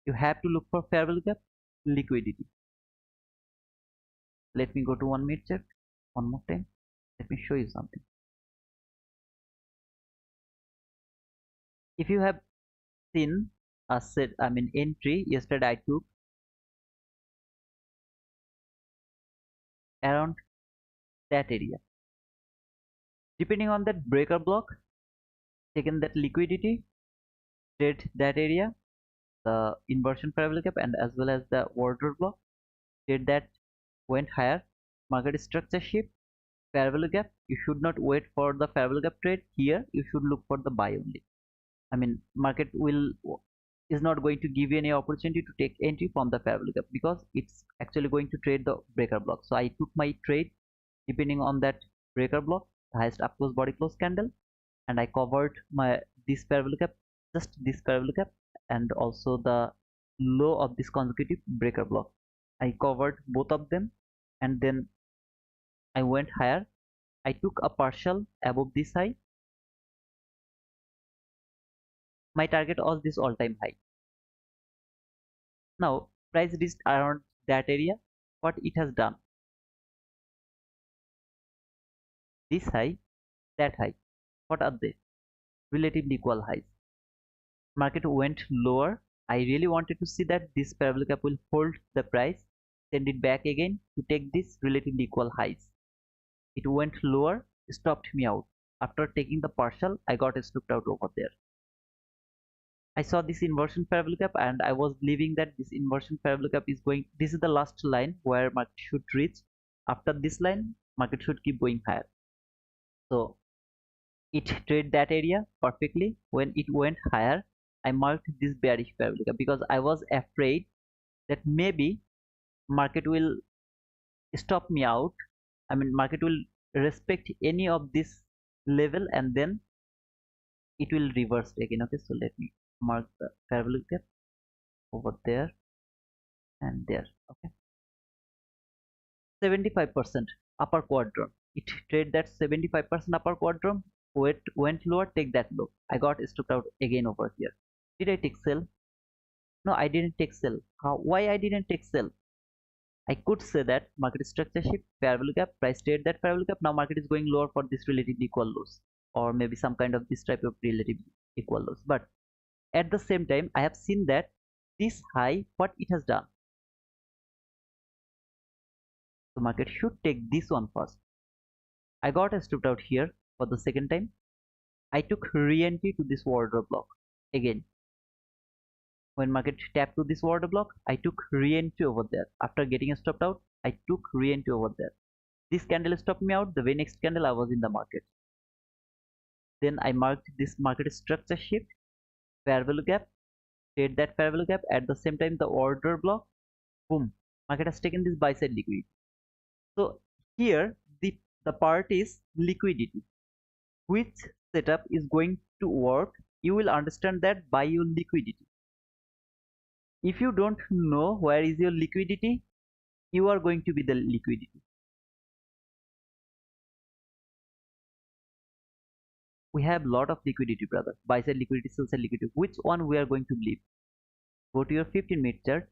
you have to look for fair value gap, liquidity. Let me go to 1 minute chart one more time. Let me show you something. If you have seen a set, I mean entry yesterday, I took around that area. Depending on that breaker block, taken that liquidity, trade that area, the inversion fair value gap, and as well as the order block, trade that went higher. Market structure shift, fair value gap. You should not wait for the fair value gap trade here. You should look for the buy only. I mean, market is not going to give you any opportunity to take entry from the fair value gap because it's actually going to trade the breaker block. So I took my trade depending on that breaker block, the highest up close body close candle, and I covered my this fair value gap, just this fair value gap, and also the low of this consecutive breaker block. I covered both of them, and then I went higher. I took a partial above this high. My target was this all-time high. Now price reached around that area. What it has done? This high, that high. What are they? Relatively equal highs. Market went lower. I really wanted to see that this parabolic gap will hold the price, send it back again to take this relatively equal highs. It went lower, stopped me out. After taking the partial, I got stopped out over there. I saw this inversion parabolic gap and I was believing that this inversion parabolic gap is going, this is the last line where market should reach. After this line, market should keep going higher. So it traded that area perfectly. When it went higher, I marked this bearish parabolic gap because I was afraid that maybe market will stop me out. I mean, market will respect any of this level and then it will reverse again. Okay, so let me mark the parabolic gap over there and there. Okay, 75% upper quadrant. It traded that 75% upper quadrant. Went lower, take that low. I got stopped out again over here. Did I take sell? No, I didn't take sell. Why I didn't take sell? I could say that market structure shift, fair value gap, price trade that fair value gap. Now market is going lower for this relatively equal lows, or maybe some kind of this type of relatively equal lows. But at the same time, I have seen that this high, what it has done. So market should take this one first. I got stopped out here for the second time. I took re-entry to this order block again. When market tapped to this order block, I took re-entry over there. After getting stopped out, I took re-entry over there. This candle stopped me out. The very next candle I was in the market. Then I marked this market structure shift, fair value gap, trade that fair value gap. At the same time, the order block, boom, market has taken this buy side liquidity. So here the part is liquidity. Which setup is going to work? You will understand that by your liquidity. If you don't know where is your liquidity, you are going to be the liquidity. We have lot of liquidity, brother. Buy side liquidity, sell side liquidity. Which one we are going to believe? Go to your 15-minute chart.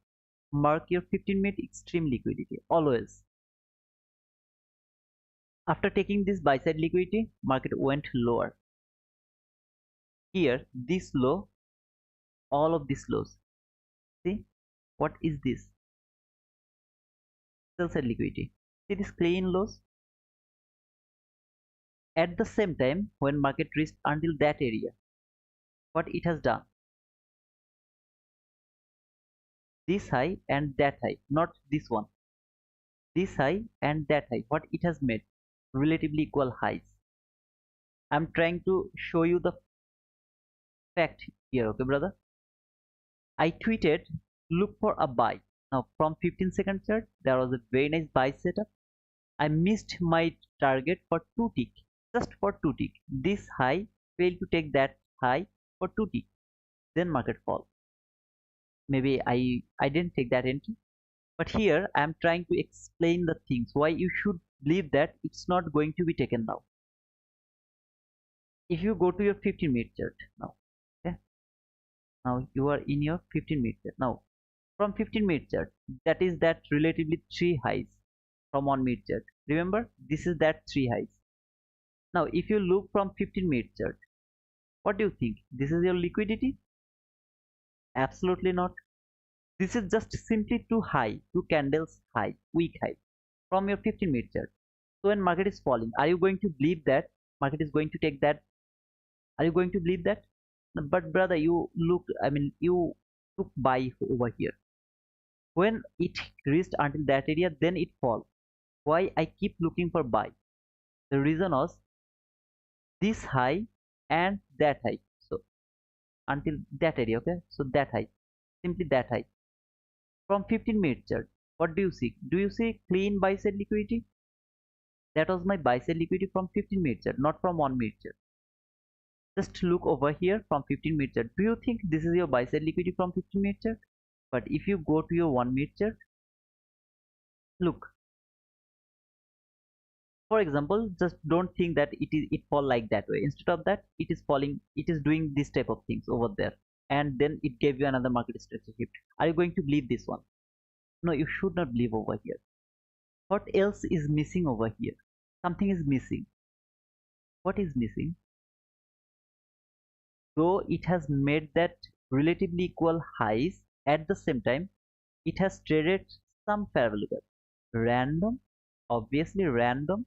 Mark your 15-minute extreme liquidity always. After taking this buy side liquidity, market went lower. Here, this low, all of these lows. See, What is this? Sell side liquidity. See this clean lows? At the same time, when market reached until that area, what it has done? This high and that high, not this one. This high and that high, what it has made? Relatively equal highs. I'm trying to show you the fact here, okay, brother? I tweeted, look for a buy. Now, from 15-second chart, there was a very nice buy setup. I missed my target for 2 tick, just for 2 tick. This high failed to take that high for 2 tick. Then market fall. Maybe I didn't take that entry. But here I am trying to explain the things why you should believe that it's not going to be taken now. If you go to your 15-minute chart now, okay, now you are in your 15-minute chart. Now from 15-minute chart, that is that relatively 3 highs from 1-minute chart. Remember, this is that 3 highs. Now if you look from 15-minute chart, what do you think? This is your liquidity? Absolutely not. This is just simply too high, 2 candles high, weak high from your 15-minute chart. So when market is falling, are you going to believe that market is going to take that? Are you going to believe that? But brother, you look, you took buy over here. When it reached until that area, then it fall. Why I keep looking for buy? The reason was this high and that high. So until that area, okay, so that high, simply that high. From 15-minute chart, what do you see? Do you see clean buy side liquidity? That was my buy side liquidity from 15-minute chart, not from 1-minute chart. Just look over here from 15-minute chart. Do you think this is your buy side liquidity from 15-minute chart? But if you go to your 1-minute chart, look. For example, just don't think that it fall like that way. Instead of that, it is falling, it is doing this type of things over there, and then it gave you another market structure shift. Are you going to believe this one? No, you should not believe over here. What else is missing over here? Something is missing. What is missing? Though it has made that relatively equal highs, at the same time it has traded some fair value gap. Random, obviously random.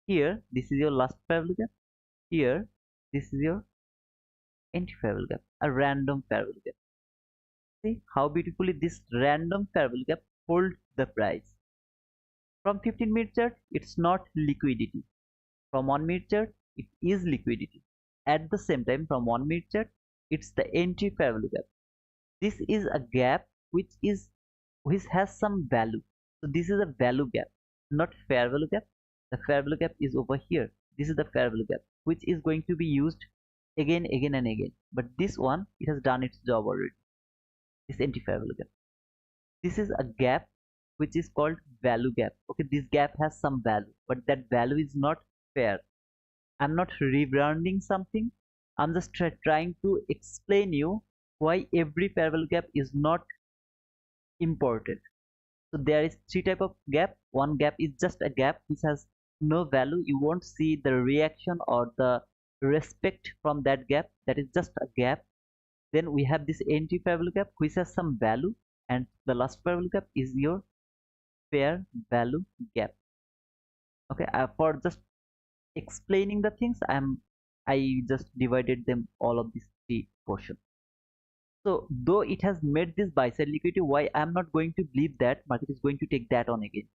Here this is your last fair value gap. Here this is your entry fair value gap, a random fair value gap. See how beautifully this random fair value gap hold the price. From 15-minute chart, it's not liquidity. From 1-minute chart, it is liquidity. At the same time, from 1-minute chart, it's the entry fair value gap. This is a gap which has some value. So this is a value gap, not fair value gap. The fair value gap is over here. This is the fair value gap, which is going to be used again and again. But this one, it has done its job already. This entry fair value gap. This is a gap which is called value gap. Okay, this gap has some value, but that value is not fair. I'm not rebranding something. I'm just trying to explain you why every fair value gap is not important. So there is 3 type of gap. One gap is just a gap which has no value. You won't see the reaction or the respect from that gap. That is just a gap. Then we have this entry fair value gap which has some value, and the last fair value gap is your fair value gap. Okay, for just explaining the things, I just divided them all of these 3 portions. So though it has made this buy side liquidity, why I'm not going to believe that market is going to take that on again?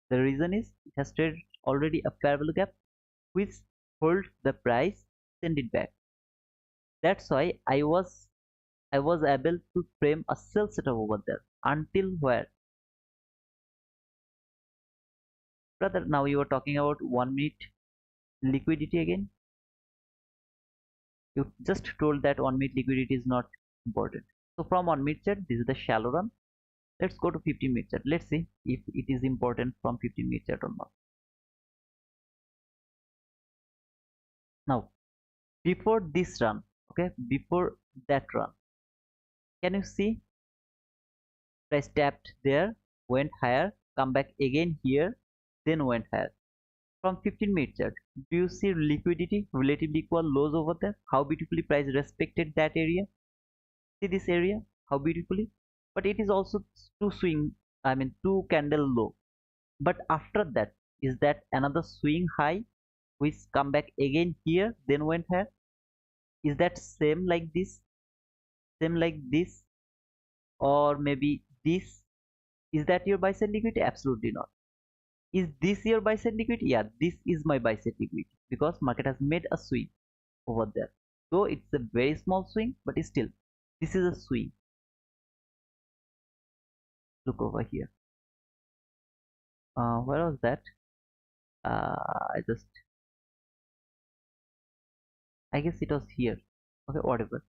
The reason is it has traded already a fair value gap which hold the price, send it back. That's why I was able to frame a sell setup over there. Until where? Brother, now you are talking about 1-minute liquidity again. You just told that 1-minute liquidity is not important. So from 1-minute chart, this is the shallow run. Let's go to 15-minute chart. Let's see if it is important from 15-minute chart or not. Now before this run, okay, before that run, can you see price tapped there, went higher, come back again here, then went higher. From 15-minute chart, do you see liquidity relatively equal lows over there? How beautifully price respected that area. See this area, how beautifully. but it is also two swing, I mean two candle low. But after that, is that another swing high which come back again here then went higher? Is that same like this, or maybe this? Is that your buy side liquidity? Absolutely not. Is this your buy side liquidity? Yeah, this is my buy side liquidity because market has made a swing over there. So it's a very small swing, but still, this is a swing. Look over here. Where was that? I guess it was here. Okay, whatever.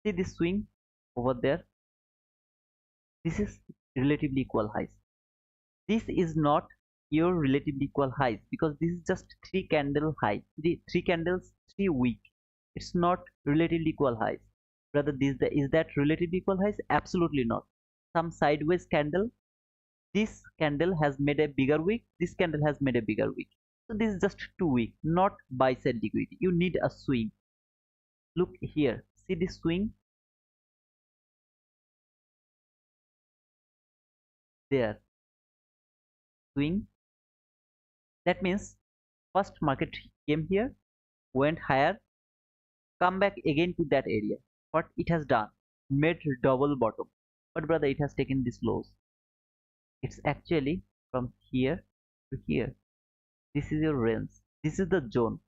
See this swing over there. This is relatively equal highs. This is not your relatively equal highs because this is just three candle high, three candles, 3 week. It's not relatively equal highs. Rather, is that relatively equal highs? Absolutely not. Some sideways candle. This candle has made a bigger wick. This candle has made a bigger wick. So this is just 2 week, not buy side liquidity. You need a swing. Look here. See this swing there. Swing. That means first market came here, went higher, come back again to that area. What it has done? Made double bottom. But brother, it has taken this lows. It's actually from here to here. This is your range. This is the zone,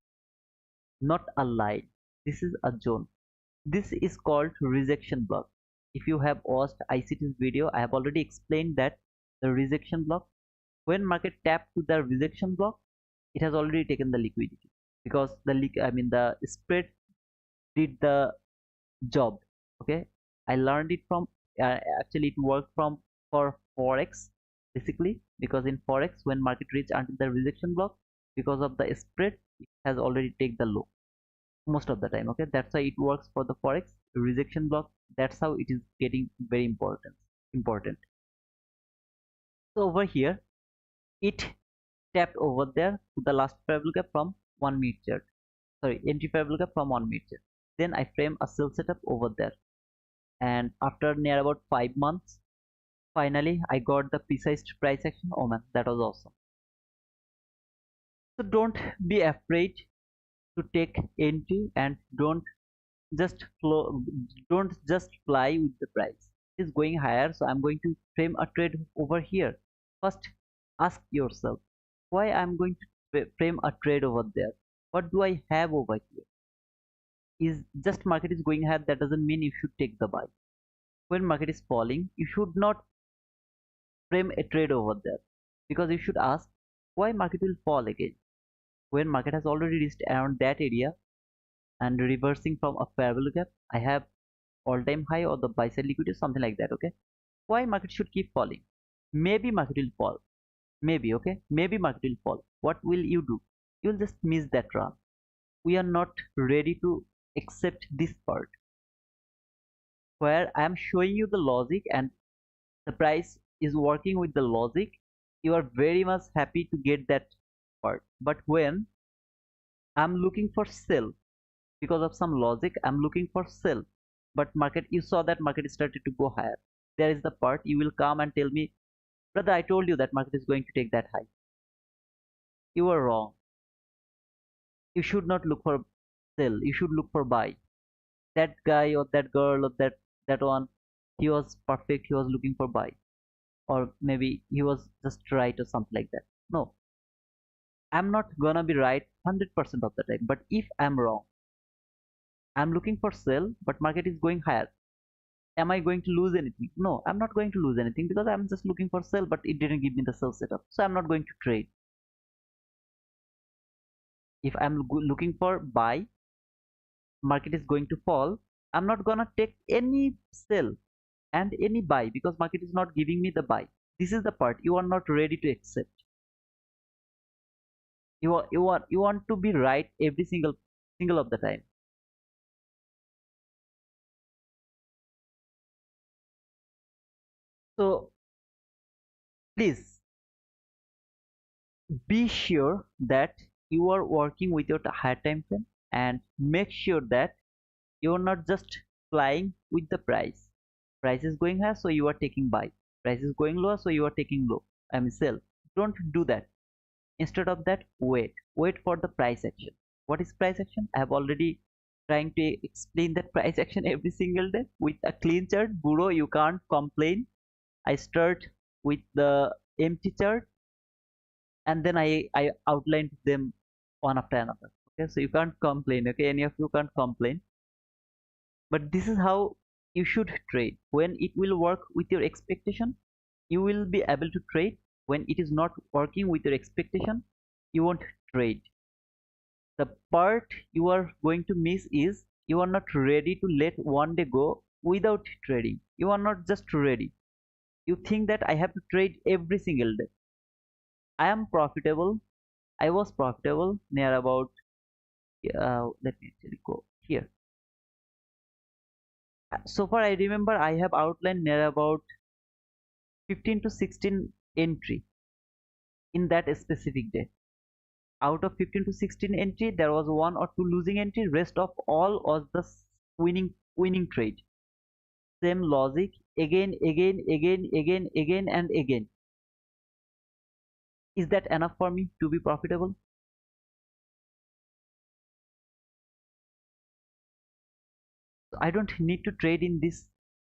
not a line. This is a zone. This is called rejection block. If you have watched ICT's video, I have already explained that the rejection block, when market tap to the rejection block, it has already taken the liquidity because the spread did the job. Okay, I learned it from actually it worked from for forex basically, because in forex when market reach until the rejection block, because of the spread it has already take the low most of the time. Okay, that's why it works for the forex rejection block. That's how it is getting very important. So over here it tapped over there to the last parallel gap from 1 minute chart, sorry, entry parallel gap from 1 minute chart. Then I frame a sell setup over there, and after near about 5 months, finally I got the precise price action. Oh man, that was awesome. So don't be afraid to take entry, and just flow don't just fly with the price. It is going higher, so I'm going to frame a trade over here. First ask yourself, why I'm going to frame a trade over there? What do I have over here? Is just market is going higher, that doesn't mean you should take the buy. When market is falling, you should not frame a trade over there, because you should ask why market will fall again when market has already reached around that area and reversing from a parallel gap. I have all-time high or the buy side liquidity, something like that. Okay, why market should keep falling? Maybe market will fall, maybe. Okay, maybe market will fall. What will you do? You'll just miss that run. We are not ready to accept this part where I am showing you the logic and the price is working with the logic. You are very much happy to get that part. But when I'm looking for sell, because of some logic I'm looking for sell, but market, you saw that market started to go higher, there is the part you will come and tell me, brother, I told you that market is going to take that high. You are wrong. You should not look for sell, you should look for buy. That guy or that girl or that one, he was perfect, he was looking for buy, or maybe he was just right or something like that. No, I'm not gonna be right 100% of the time, but if I'm wrong, I'm looking for sell but market is going higher, am I going to lose anything? No, I'm not going to lose anything, because I'm just looking for sell but it didn't give me the sell setup, so I'm not going to trade. If I'm looking for buy, market is going to fall, I'm not gonna take any sell and any buy because market is not giving me the buy. This is the part you are not ready to accept. You want to be right every single of the time. So please be sure that you are working with your higher time frame, and make sure that you're not just flying with the price. Price is going high, so you are taking buy. Price is going lower, so you are taking low. I mean sell. Don't do that. Instead of that, wait for the price action. What is price action? I have already trying to explain that price action every single day with a clean chart. Bro, you can't complain. I start with the empty chart, and then I outlined them one after another. Okay, so you can't complain. Okay, any of you can't complain. But this is how you should trade. When it will work with your expectation, you will be able to trade. When it is not working with your expectation, you won't trade. The part you are going to miss is you are not ready to let one day go without trading. You are not just ready. You think that I have to trade every single day. I am profitable. I was profitable near about, let me actually go here. So far I remember I have outlined near about 15 to 16 entry in that specific day. Out of 15 to 16 entry, there was one or two losing entry. Rest of all was the winning trade. Same logic again and again. Is that enough for me to be profitable? So I don't need to trade in this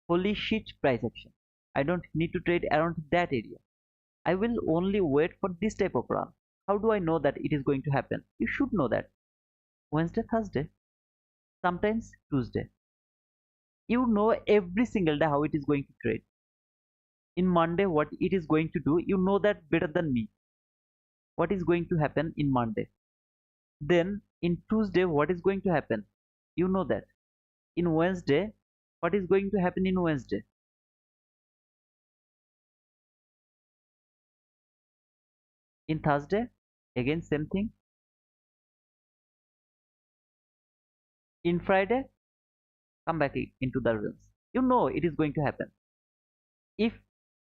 holy shit price action. I don't need to trade around that area. I will only wait for this type of run. How do I know that it is going to happen? You should know that. Wednesday, Thursday, sometimes Tuesday. You know every single day how it is going to trade. In Monday, what it is going to do, you know that better than me. What is going to happen in Monday? Then in Tuesday, what is going to happen? You know that. In Wednesday, what is going to happen in Wednesday? In Thursday, again same thing. In Friday, come back into the realms. You know it is going to happen. If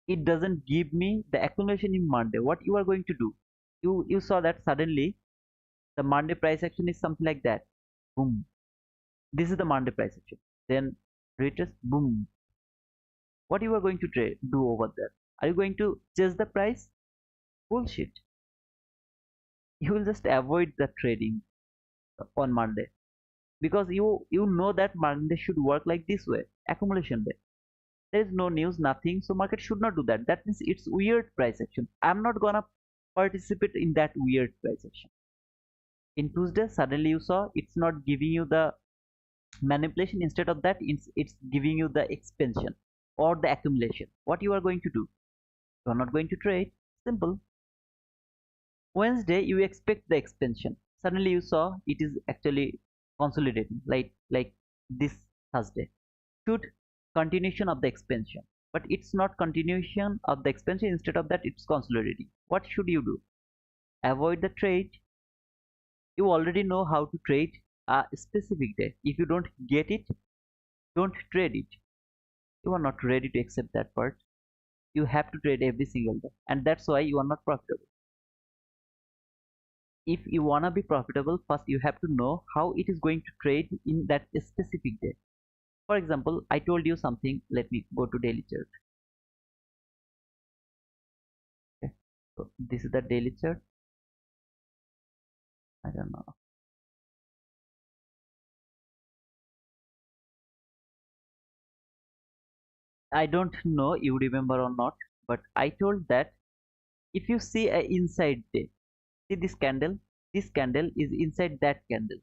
it doesn't give me the accumulation in Monday, what you are going to do? You saw that suddenly the Monday price action is something like that. Boom. This is the Monday price action. Then retest, boom. What you are going to do over there? Are you going to chase the price? Bullshit. You will just avoid the trading on Monday because you know that Monday should work like this way. Accumulation day. There is no news, nothing, so market should not do that. That means it's weird price action. I'm not gonna participate in that weird price action. In Tuesday, suddenly you saw it's not giving you the manipulation. Instead of that, it's giving you the expansion or the accumulation. What you are going to do? You are not going to trade. Simple. Wednesday, you expect the expansion. Suddenly you saw it is actually consolidating, like this Thursday. Should continuation of the expansion, but it's not continuation of the expansion. Instead of that, it's consolidating. What should you do? Avoid the trade. You already know how to trade a specific day. If you don't get it, don't trade it. You are not ready to accept that part. You have to trade every single day, and that's why you are not profitable. If you wanna be profitable, first you have to know how it is going to trade in that specific day. For example, I told you something. Let me go to daily chart. Okay. So this is the daily chart. I don't know. I don't know you remember or not, but I told that if you see a inside day, see this candle is inside that candle.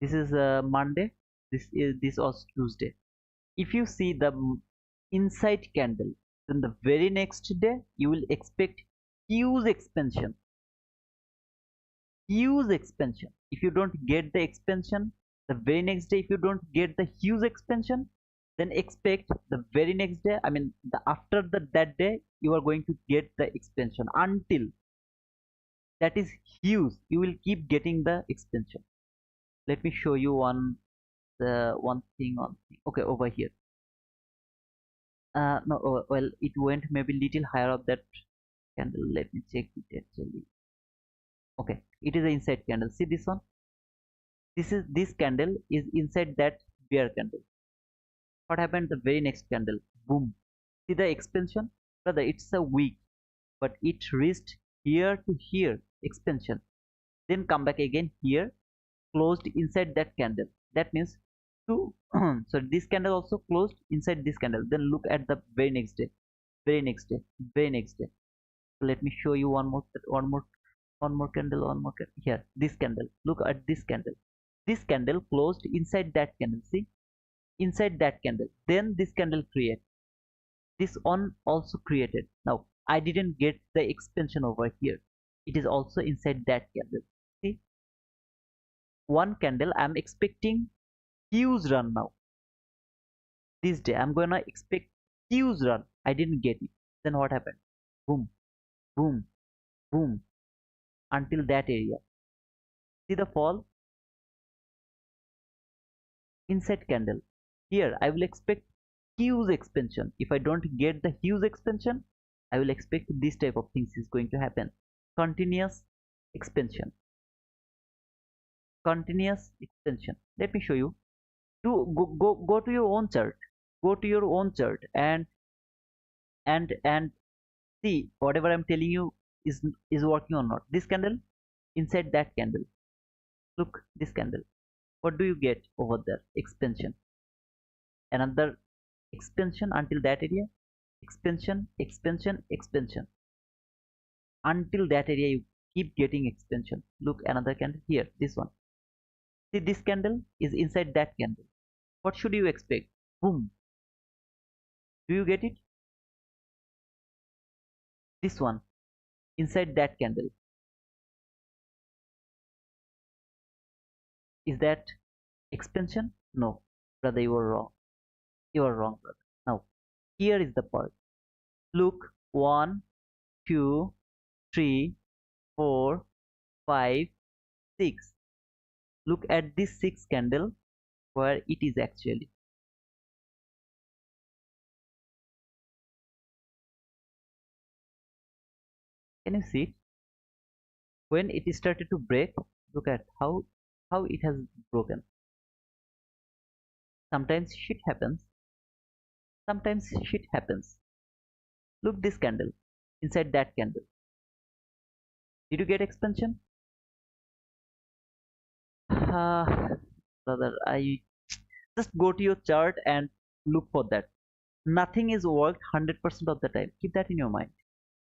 This is Monday. This was Tuesday. If you see the inside candle, then the very next day you will expect huge expansion. Huge expansion. If you don't get the expansion, the very next day, if you don't get the huge expansion, then expect the very next day, I mean after that day, you are going to get the expansion until that is huge. You will keep getting the expansion. Let me show you one thing on, okay, over here. No, well, it went maybe little higher of that candle. Let me check it actually. Okay, it is an inside candle. See this one. This candle is inside that bear candle. What happened the very next candle? Boom. See the expansion? Brother, it's a week, but it reached here to here expansion. Then come back again here, closed inside that candle. That means two so this candle also closed inside this candle. Then look at the very next day, very next day, very next day. So let me show you one more candle, one more candle. Here, this candle. Look at this candle. This candle closed inside that candle. See, inside that candle. Then this candle created. This one also created. Now I didn't get the expansion over here. It is also inside that candle. See, one candle. I'm expecting huge run now. This day I'm gonna expect huge run. I didn't get it. Then what happened? Boom, boom, boom, until that area. See the fall inside candle. Here I will expect huge expansion. If I don't get the huge expansion, I will expect this type of things is going to happen. Continuous expansion. Continuous expansion. Let me show you. Go to your own chart. Go to your own chart and see whatever I'm telling you is working or not. This candle inside that candle. Look this candle. What do you get over there? Expansion. Another expansion until that area. Expansion, expansion, expansion. Until that area you keep getting expansion. Look another candle here. This one. See this candle is inside that candle. What should you expect? Boom. Do you get it? This one inside that candle. Is that expansion? No, brother, you are wrong. You are wrong, brother. Now, here is the part. Look, 1, 2, 3, 4, 5, 6. Look at this 6 candle where it is actually. Can you see it? When it started to break, look at how it has broken. Sometimes shit happens. Sometimes shit happens. Look this candle inside that candle. Did you get expansion? Brother, I just go to your chart and look for that. Nothing is worked 100% of the time. Keep that in your mind.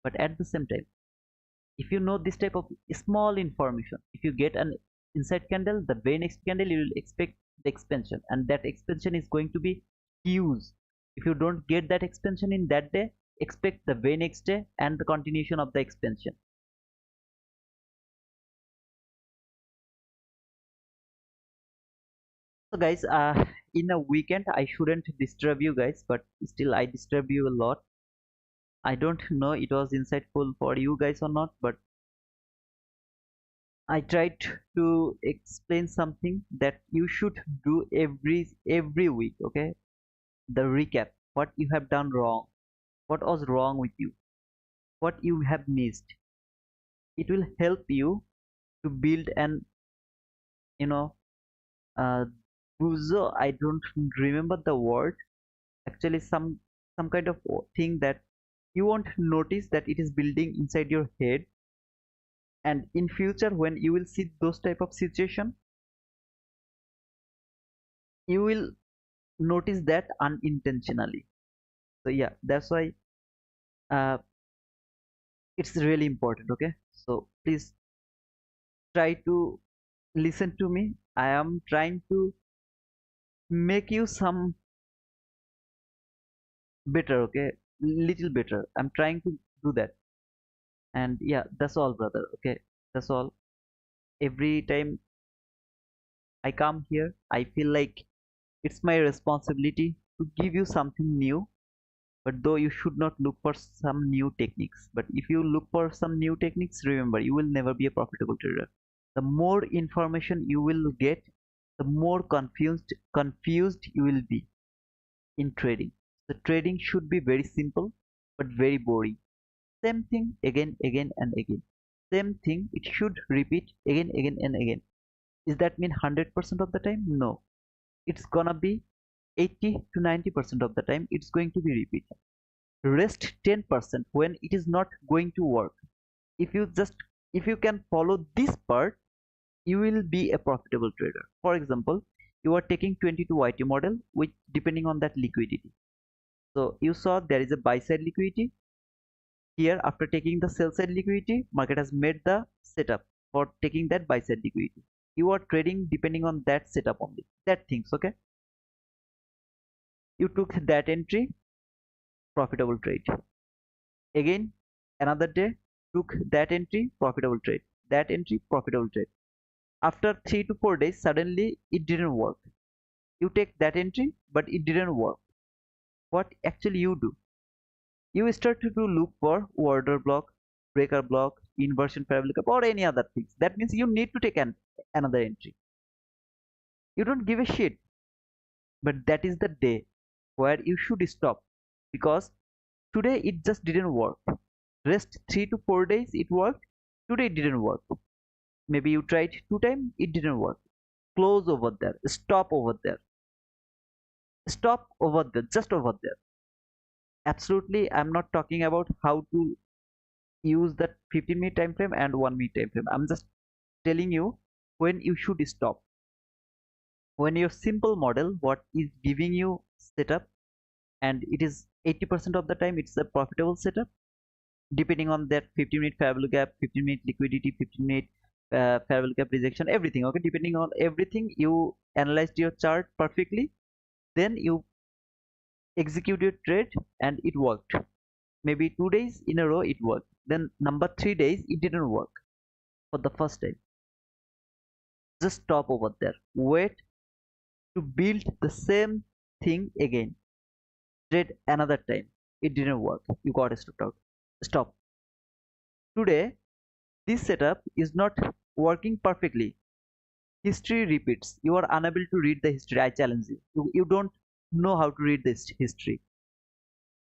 But at the same time, if you know this type of small information, if you get an inside candle, the very next candle you will expect the expansion, and that expansion is going to be huge. If you don't get that expansion in that day, expect the very next day and the continuation of the expansion. So guys, in a weekend I shouldn't disturb you guys, but still I disturb you a lot. I don't know it was insightful for you guys or not, but I tried to explain something that you should do every week. Okay, the recap, what you have done wrong, what was wrong with you, what you have missed. It will help you to build an, you know, uh, buzo. I don't remember the word. Actually, some kind of thing that you won't notice that it is building inside your head, and in future when you will see those type of situation, you will notice that unintentionally. So yeah, that's why uh, it's really important. Okay, so please try to listen to me. I am trying to make you some better. Okay, little better. I'm trying to do that. And yeah, that's all, brother. Okay, that's all. Every time I come here, I feel like it's my responsibility to give you something new. But though you should not look for some new techniques, but if you look for some new techniques, remember you will never be a profitable trader. The more information you will get, the more confused you will be in trading. The trading should be very simple but very boring. Same thing again and again. Same thing it should repeat again and again. Is that mean 100% of the time? No. It's gonna be 80 to 90% of the time it's going to be repeat. Rest 10% when it is not going to work. If you just, if you can follow this part, you will be a profitable trader. For example, you are taking 22 YT model with depending on that liquidity. So you saw there is a buy side liquidity. Here after taking the sell side liquidity, market has made the setup for taking that buy side liquidity. You are trading depending on that setup only, that things. Okay, you took that entry, profitable trade. Again another day, took that entry, profitable trade. That entry, profitable trade. After 3 to 4 days, suddenly it didn't work. You take that entry, but it didn't work. What actually you do? You start to look for order block, breaker block, inversion parabolic or any other things. That means you need to take another entry. You don't give a shit, but that is the day where you should stop, because today it just didn't work. Rest 3 to 4 days it worked. Today it didn't work. Maybe you tried 2 times, it didn't work. Close over there. Stop over there. Stop over there. Just over there. Absolutely, I'm not talking about how to use that 15-minute time frame and 1 minute time frame. I'm just telling you when you should stop. When your simple model, what is giving you setup, and it is 80% of the time it's a profitable setup, depending on that 15-minute fair value gap, 15-minute liquidity, 15-minute fair value gap rejection, everything. Okay, depending on everything, you analyzed your chart perfectly, then you execute your trade and it worked. Maybe 2 days in a row it worked, then number 3 days it didn't work for the first time. Just stop over there, wait to build the same thing again. Trade another time, it didn't work, you got stopped out. Stop. Today this setup is not working perfectly. History repeats. You are unable to read the history. I challenge you. You don't know how to read this history.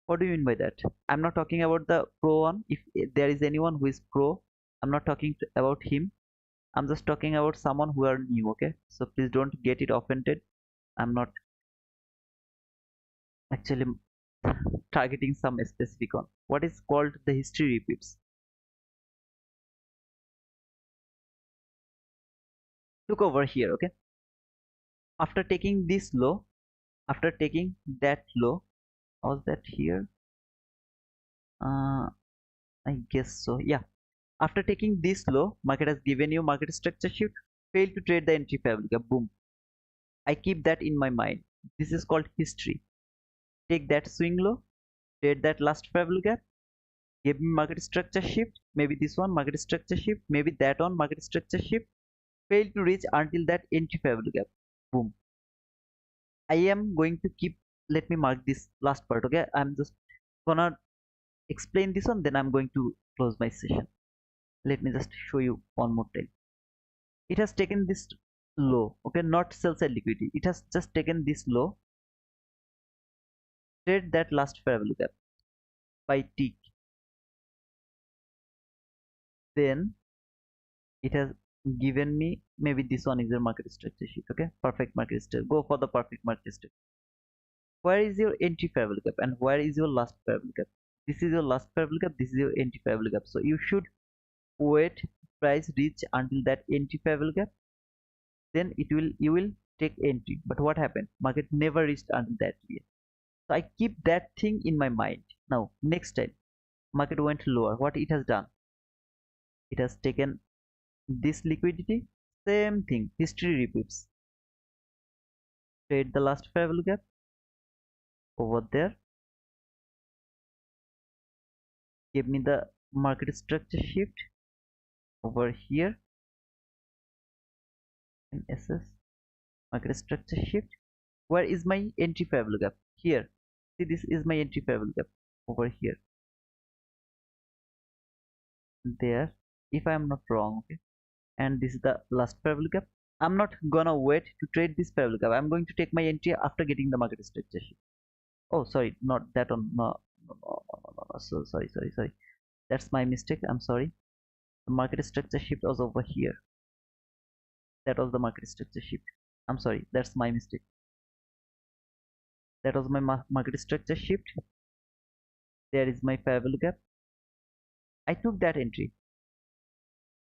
What do you mean by that? I'm not talking about the pro one. If there is anyone who is pro, I'm not talking about him. I'm just talking about someone who are new. Okay, so please don't get it offended. I'm not actually targeting some specific one. What is called the history repeats. Look over here. Okay, after taking this low, after taking that low, was that here? I guess so. Yeah. After taking this low, market has given you market structure shift. Fail to trade the entry fair value gap. Boom. I keep that in my mind. This is called history. Take that swing low, trade that last fair value gap, give me market structure shift. Maybe this one market structure shift. Maybe that one market structure shift. Fail to reach until that entry fair value gap. Boom. I am going to keep. Let me mark this last part. Okay. I'm just gonna explain this one. Then I'm going to close my session. Let me just show you one more time. It has taken this low. Okay, not sell side liquidity. It has just taken this low. Trade that last fair value gap by tick. Then it has given me, maybe this one is your market structure sheet. Okay, perfect market structure. Go for the perfect market structure. Where is your entry fair value gap and where is your last fair value gap? This is your last fair value gap. This is your entry fair value gap. So you should wait price reach until that entry fair value gap. Then it will, you will take entry. But what happened? Market never reached until that yet. So I keep that thing in my mind. Now next time market went lower, what it has done? It has taken this liquidity. Same thing, history repeats. Trade the last fair value gap over there. Give me the market structure shift over here in SS. Market structure shift. Where is my entry fair value gap? Here. See, this is my entry fair value gap over here. There, if I am not wrong. Okay, and this is the last fair value gap. I'm not gonna wait to trade this fair value gap. I'm going to take my entry after getting the market structure shift. Oh, sorry, not that one. No, no. So sorry. That's my mistake. I'm sorry. The market structure shift was over here. That was the market structure shift. I'm sorry. That's my mistake. That was my market structure shift. There is my fair value gap. I took that entry.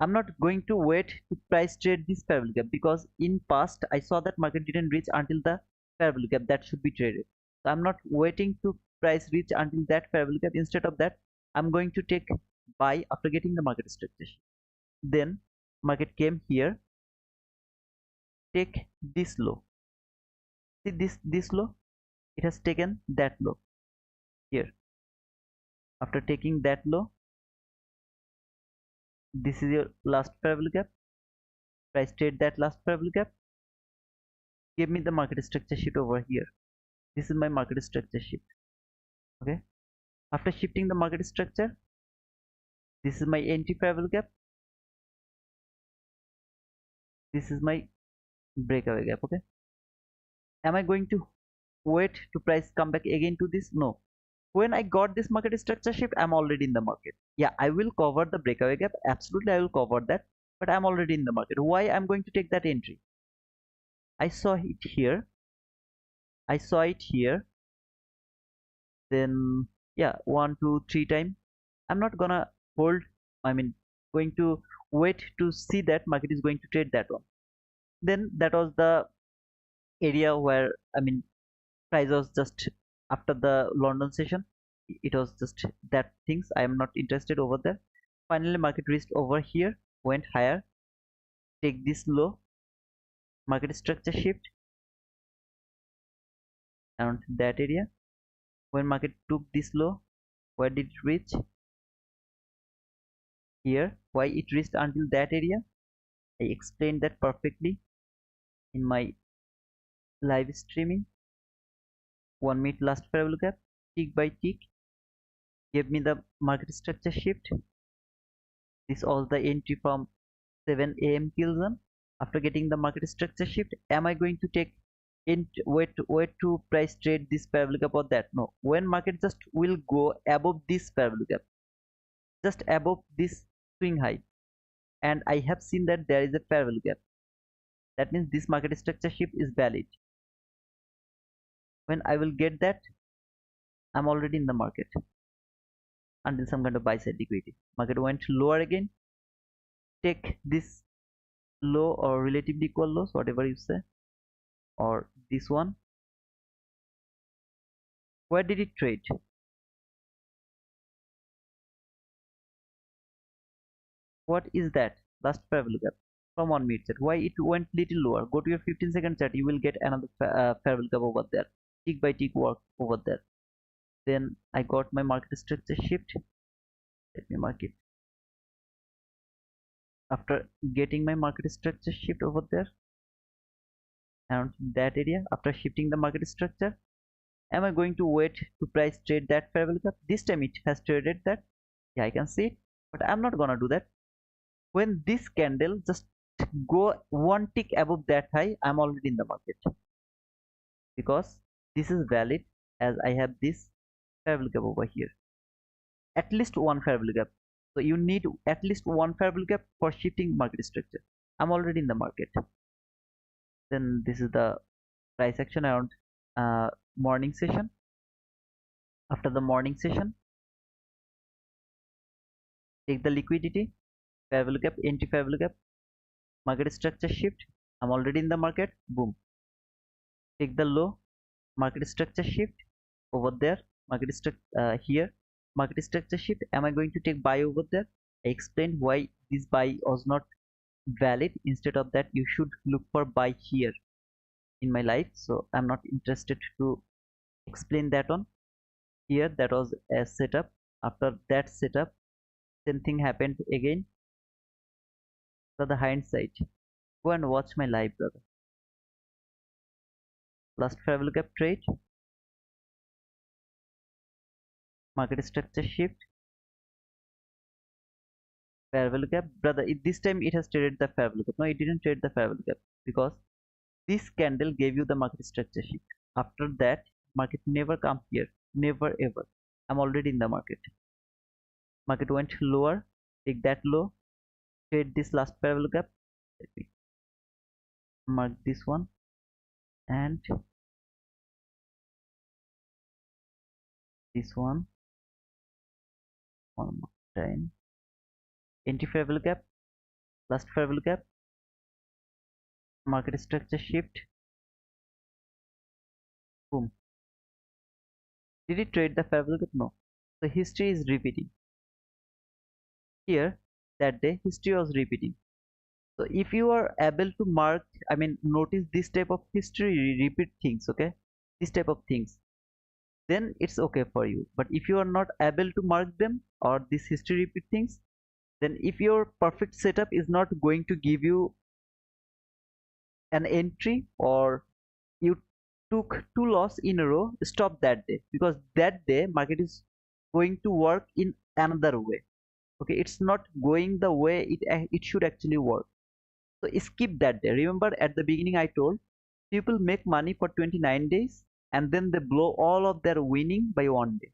I'm not going to wait to price trade this fair value gap, because in past I saw that market didn't reach until the fair value gap that should be traded. So I'm not waiting to price reach until that fair value gap. Instead of that, I'm going to take buy after getting the market structure. Then market came here, take this low. See this low? It has taken that low here. After taking that low, this is your last fair value gap. Price trade that last fair value gap. Give me the market structure sheet over here. This is my market structure sheet. Okay. After shifting the market structure, this is my entry fair value gap. This is my breakaway gap. Okay. Am I going to wait to price come back again to this? No. When I got this market structure shift, I'm already in the market. Yeah, I will cover the breakaway gap. Absolutely, I will cover that. But I'm already in the market. Why I'm going to take that entry? I saw it here. I saw it here. Then yeah, 1 2 3 times. I'm not gonna hold. I mean, going to wait to see that market is going to trade that one. Then that was the area where, I mean, price was just after the London session. It was just that things. I am not interested over there. Finally, market reached over here, went higher, take this low, market structure shift around that area. When market took this low, where did it reach? Here. Why it reached until that area? I explained that perfectly in my live streaming. 1 minute last fair value gap, tick by tick, gave me the market structure shift. This all the entry from 7 a.m. till then. After getting the market structure shift, am I going to take in wait to price trade this fair value gap or that? No. When market just will go above this fair value gap, just above this swing high, and I have seen that there is a fair value gap, that means this market structure shift is valid. When I will get that, I'm already in the market until some kind of buy side liquidity. Market went lower again, take this low or relatively equal lows, whatever you say, or this one. Where did it trade? What is that? Last fair value gap from 1 minute chart. Why it went little lower? Go to your 15-second chart. You will get another fair value gap over there. Tick by tick work over there. Then I got my market structure shift. Let me mark it. After getting my market structure shift over there, around that area, after shifting the market structure, am I going to wait to price trade that fair value gap? This time it has traded that. Yeah, I can see it, but I'm not gonna do that. When this candle just go one tick above that high, I'm already in the market, because this is valid, as I have this fair value gap over here. At least one fair value gap. So you need at least one fair value gap for shifting market structure. I'm already in the market. Then this is the price action around morning session. After the morning session, take the liquidity, fair value gap, entry fair value gap, market structure shift. I'm already in the market. Boom. Take the low, market structure shift over there, market structure here, market structure shift. Am I going to take buy over there? I explained why this buy was not valid. Instead of that, you should look for buy here in my life. So I'm not interested to explain that on here. That was a setup. After that setup, same thing happened again. So the hindsight, go and watch my live, brother. Last fair value gap trade, market structure shift, fair value gap, brother. This time it has traded the fair value gap. No, it didn't trade the fair value gap, because this candle gave you the market structure shift. After that, market never come here, never ever. I'm already in the market. Market went lower, take that low, trade this last fair value gap. Let me mark this one, and This one more time. Entry fair value gap, last fair value gap, market structure shift, boom. Did it trade the fair value gap? No. So history is repeating. Here, that day, history was repeating. So if you are able to mark, I mean, notice this type of history repeat things, okay? This type of things, then it's okay for you. But if you are not able to mark them or this history repeat things, then if your perfect setup is not going to give you an entry or you took two loss in a row, stop that day, because that day market is going to work in another way. Okay, it's not going the way it should actually work. So skip that day. Remember at the beginning I told people make money for 29 days and then they blow all of their winning by one day.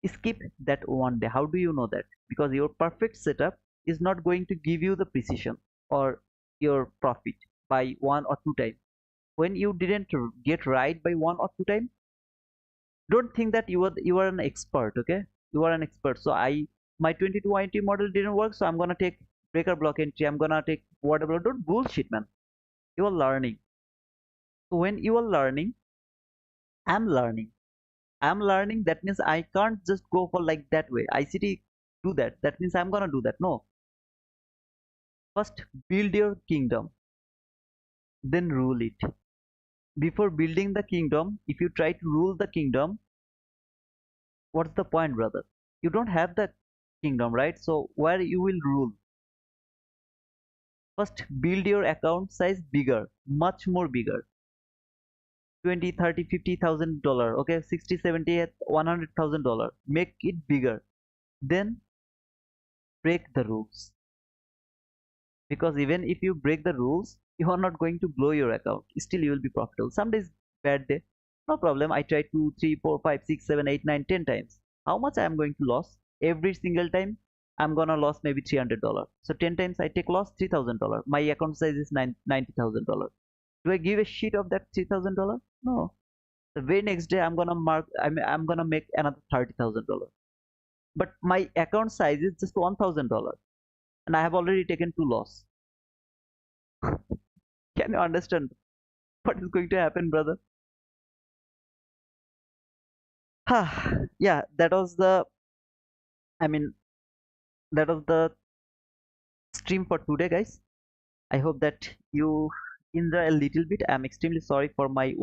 Skip that one day. How do you know that? Because your perfect setup is not going to give you the precision or your profit by one or two times. When you didn't get right by one or two times, don't think that you are an expert. Okay, you are an expert. So my 22 IT model didn't work, so I'm gonna take breaker block entry, I'm gonna take whatever. Don't bullshit, man. You are learning. So when you are learning, I'm learning. I'm learning. That means I can't just go for like that way. ICT do that. That means I'm gonna do that. No. First build your kingdom, then rule it. Before building the kingdom, if you try to rule the kingdom, what's the point, brother? You don't have the kingdom, right? So where you will rule? First build your account size bigger, much more bigger. 20, 30, $50,000, okay, 60, 70, $100,000. Make it bigger. Then break the rules. Because even if you break the rules, you are not going to blow your account. Still you will be profitable. Some days bad day, no problem. I tried 2, 3, 4, 5, 6, 7, 8, 9, 10 times. How much I am going to lose? Every single time I'm gonna lose maybe $300. So 10 times I take loss $3,000. My account size is $90,000. Do I give a shit of that $3,000? No. The very next day I'm gonna make another $30,000. But my account size is just $1,000 and I have already taken two loss. Can you understand what is going to happen, brother? Yeah, I mean, that was the stream for today, guys. I hope that you enjoy a little bit. I'm extremely sorry for my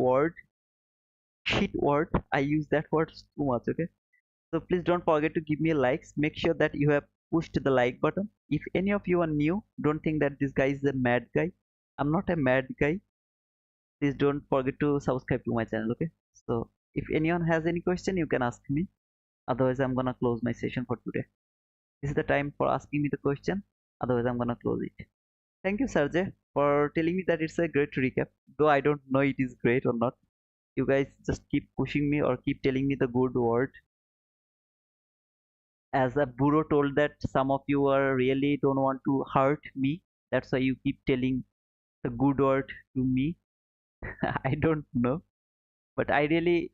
shit word. I use that word too much, okay? So please don't forget to give me likes. Make sure that you have pushed the like button. If any of you are new, don't think that this guy is a mad guy. I'm not a mad guy. Please don't forget to subscribe to my channel, okay? So if anyone has any question, you can ask me. Otherwise, I'm gonna close my session for today. This is the time for asking me the question. Otherwise, I'm gonna close it. Thank you, Sergey, for telling me that it's a great recap. Though I don't know it is great or not. You guys just keep pushing me or keep telling me the good word. As a Buro told that some of you are really don't want to hurt me. That's why you keep telling the good word to me. I don't know. But I really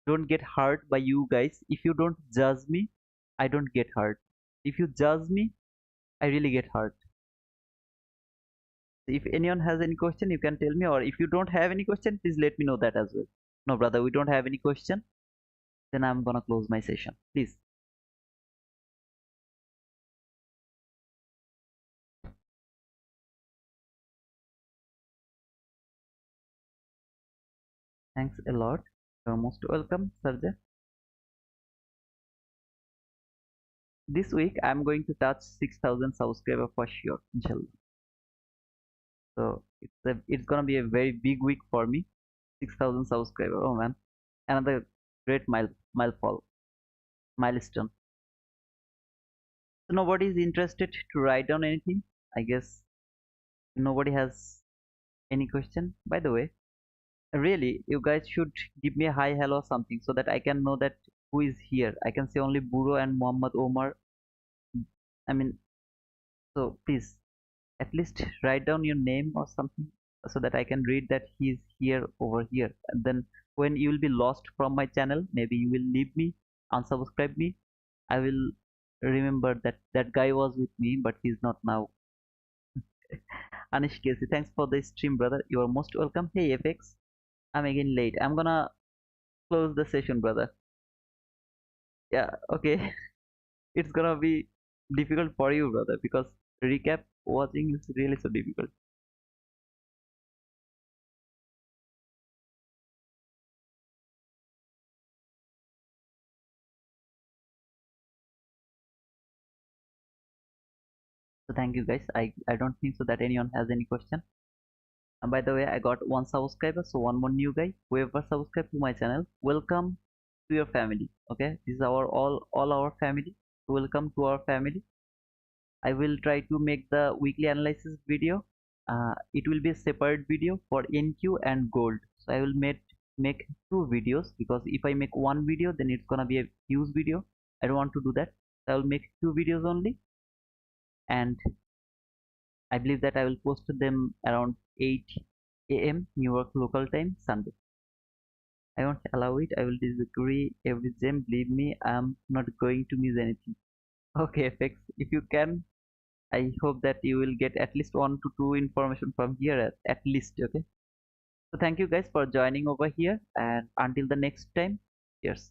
don't get hurt by you guys. If you don't judge me, I don't get hurt. If you judge me, I really get hurt. If anyone has any question, you can tell me, or if you don't have any question, please let me know that as well. No, brother, we don't have any question. Then I'm gonna close my session. Please. Thanks a lot. You're most welcome, Sarja. This week I'm going to touch 6,000 subscribers for sure, inshallah. So it's gonna be a very big week for me. 6,000 subscribers. Oh man, another great milestone. So nobody is interested to write down anything. I guess nobody has any question. By the way, really, you guys should give me a hi, hello, or something so that I can know that who is here. I can say only Buro and Muhammad Omar. I mean, so please at least write down your name or something. so that I can read that he's here over here. And then when you will be lost from my channel, maybe you will leave me, unsubscribe me, I will remember that that guy was with me, but he's not now. Anish Casey, thanks for the stream, brother. You are most welcome. Hey, FX, I'm again late. I'm gonna close the session, brother. Yeah, okay. It's gonna be difficult for you, brother, because recap watching is really so difficult. So thank you guys. I don't think so that anyone has any question. And by the way, I got one subscriber, so one more new guy. Whoever subscribed to my channel, welcome to your family. Okay, this is our all our family. Welcome to our family. I will try to make the weekly analysis video. It will be a separate video for NQ and gold. So I will make two videos, because if I make one video, then it's gonna be a huge video. I don't want to do that. So I will make two videos only, and I believe that I will post them around 8 a.m. New York local time Sunday. I won't allow it. I will disagree every gem. Believe me, I'm not going to miss anything. Okay, FX. If you can, I hope that you will get at least one to two information from here at least. Okay. So thank you guys for joining over here, and until the next time, cheers.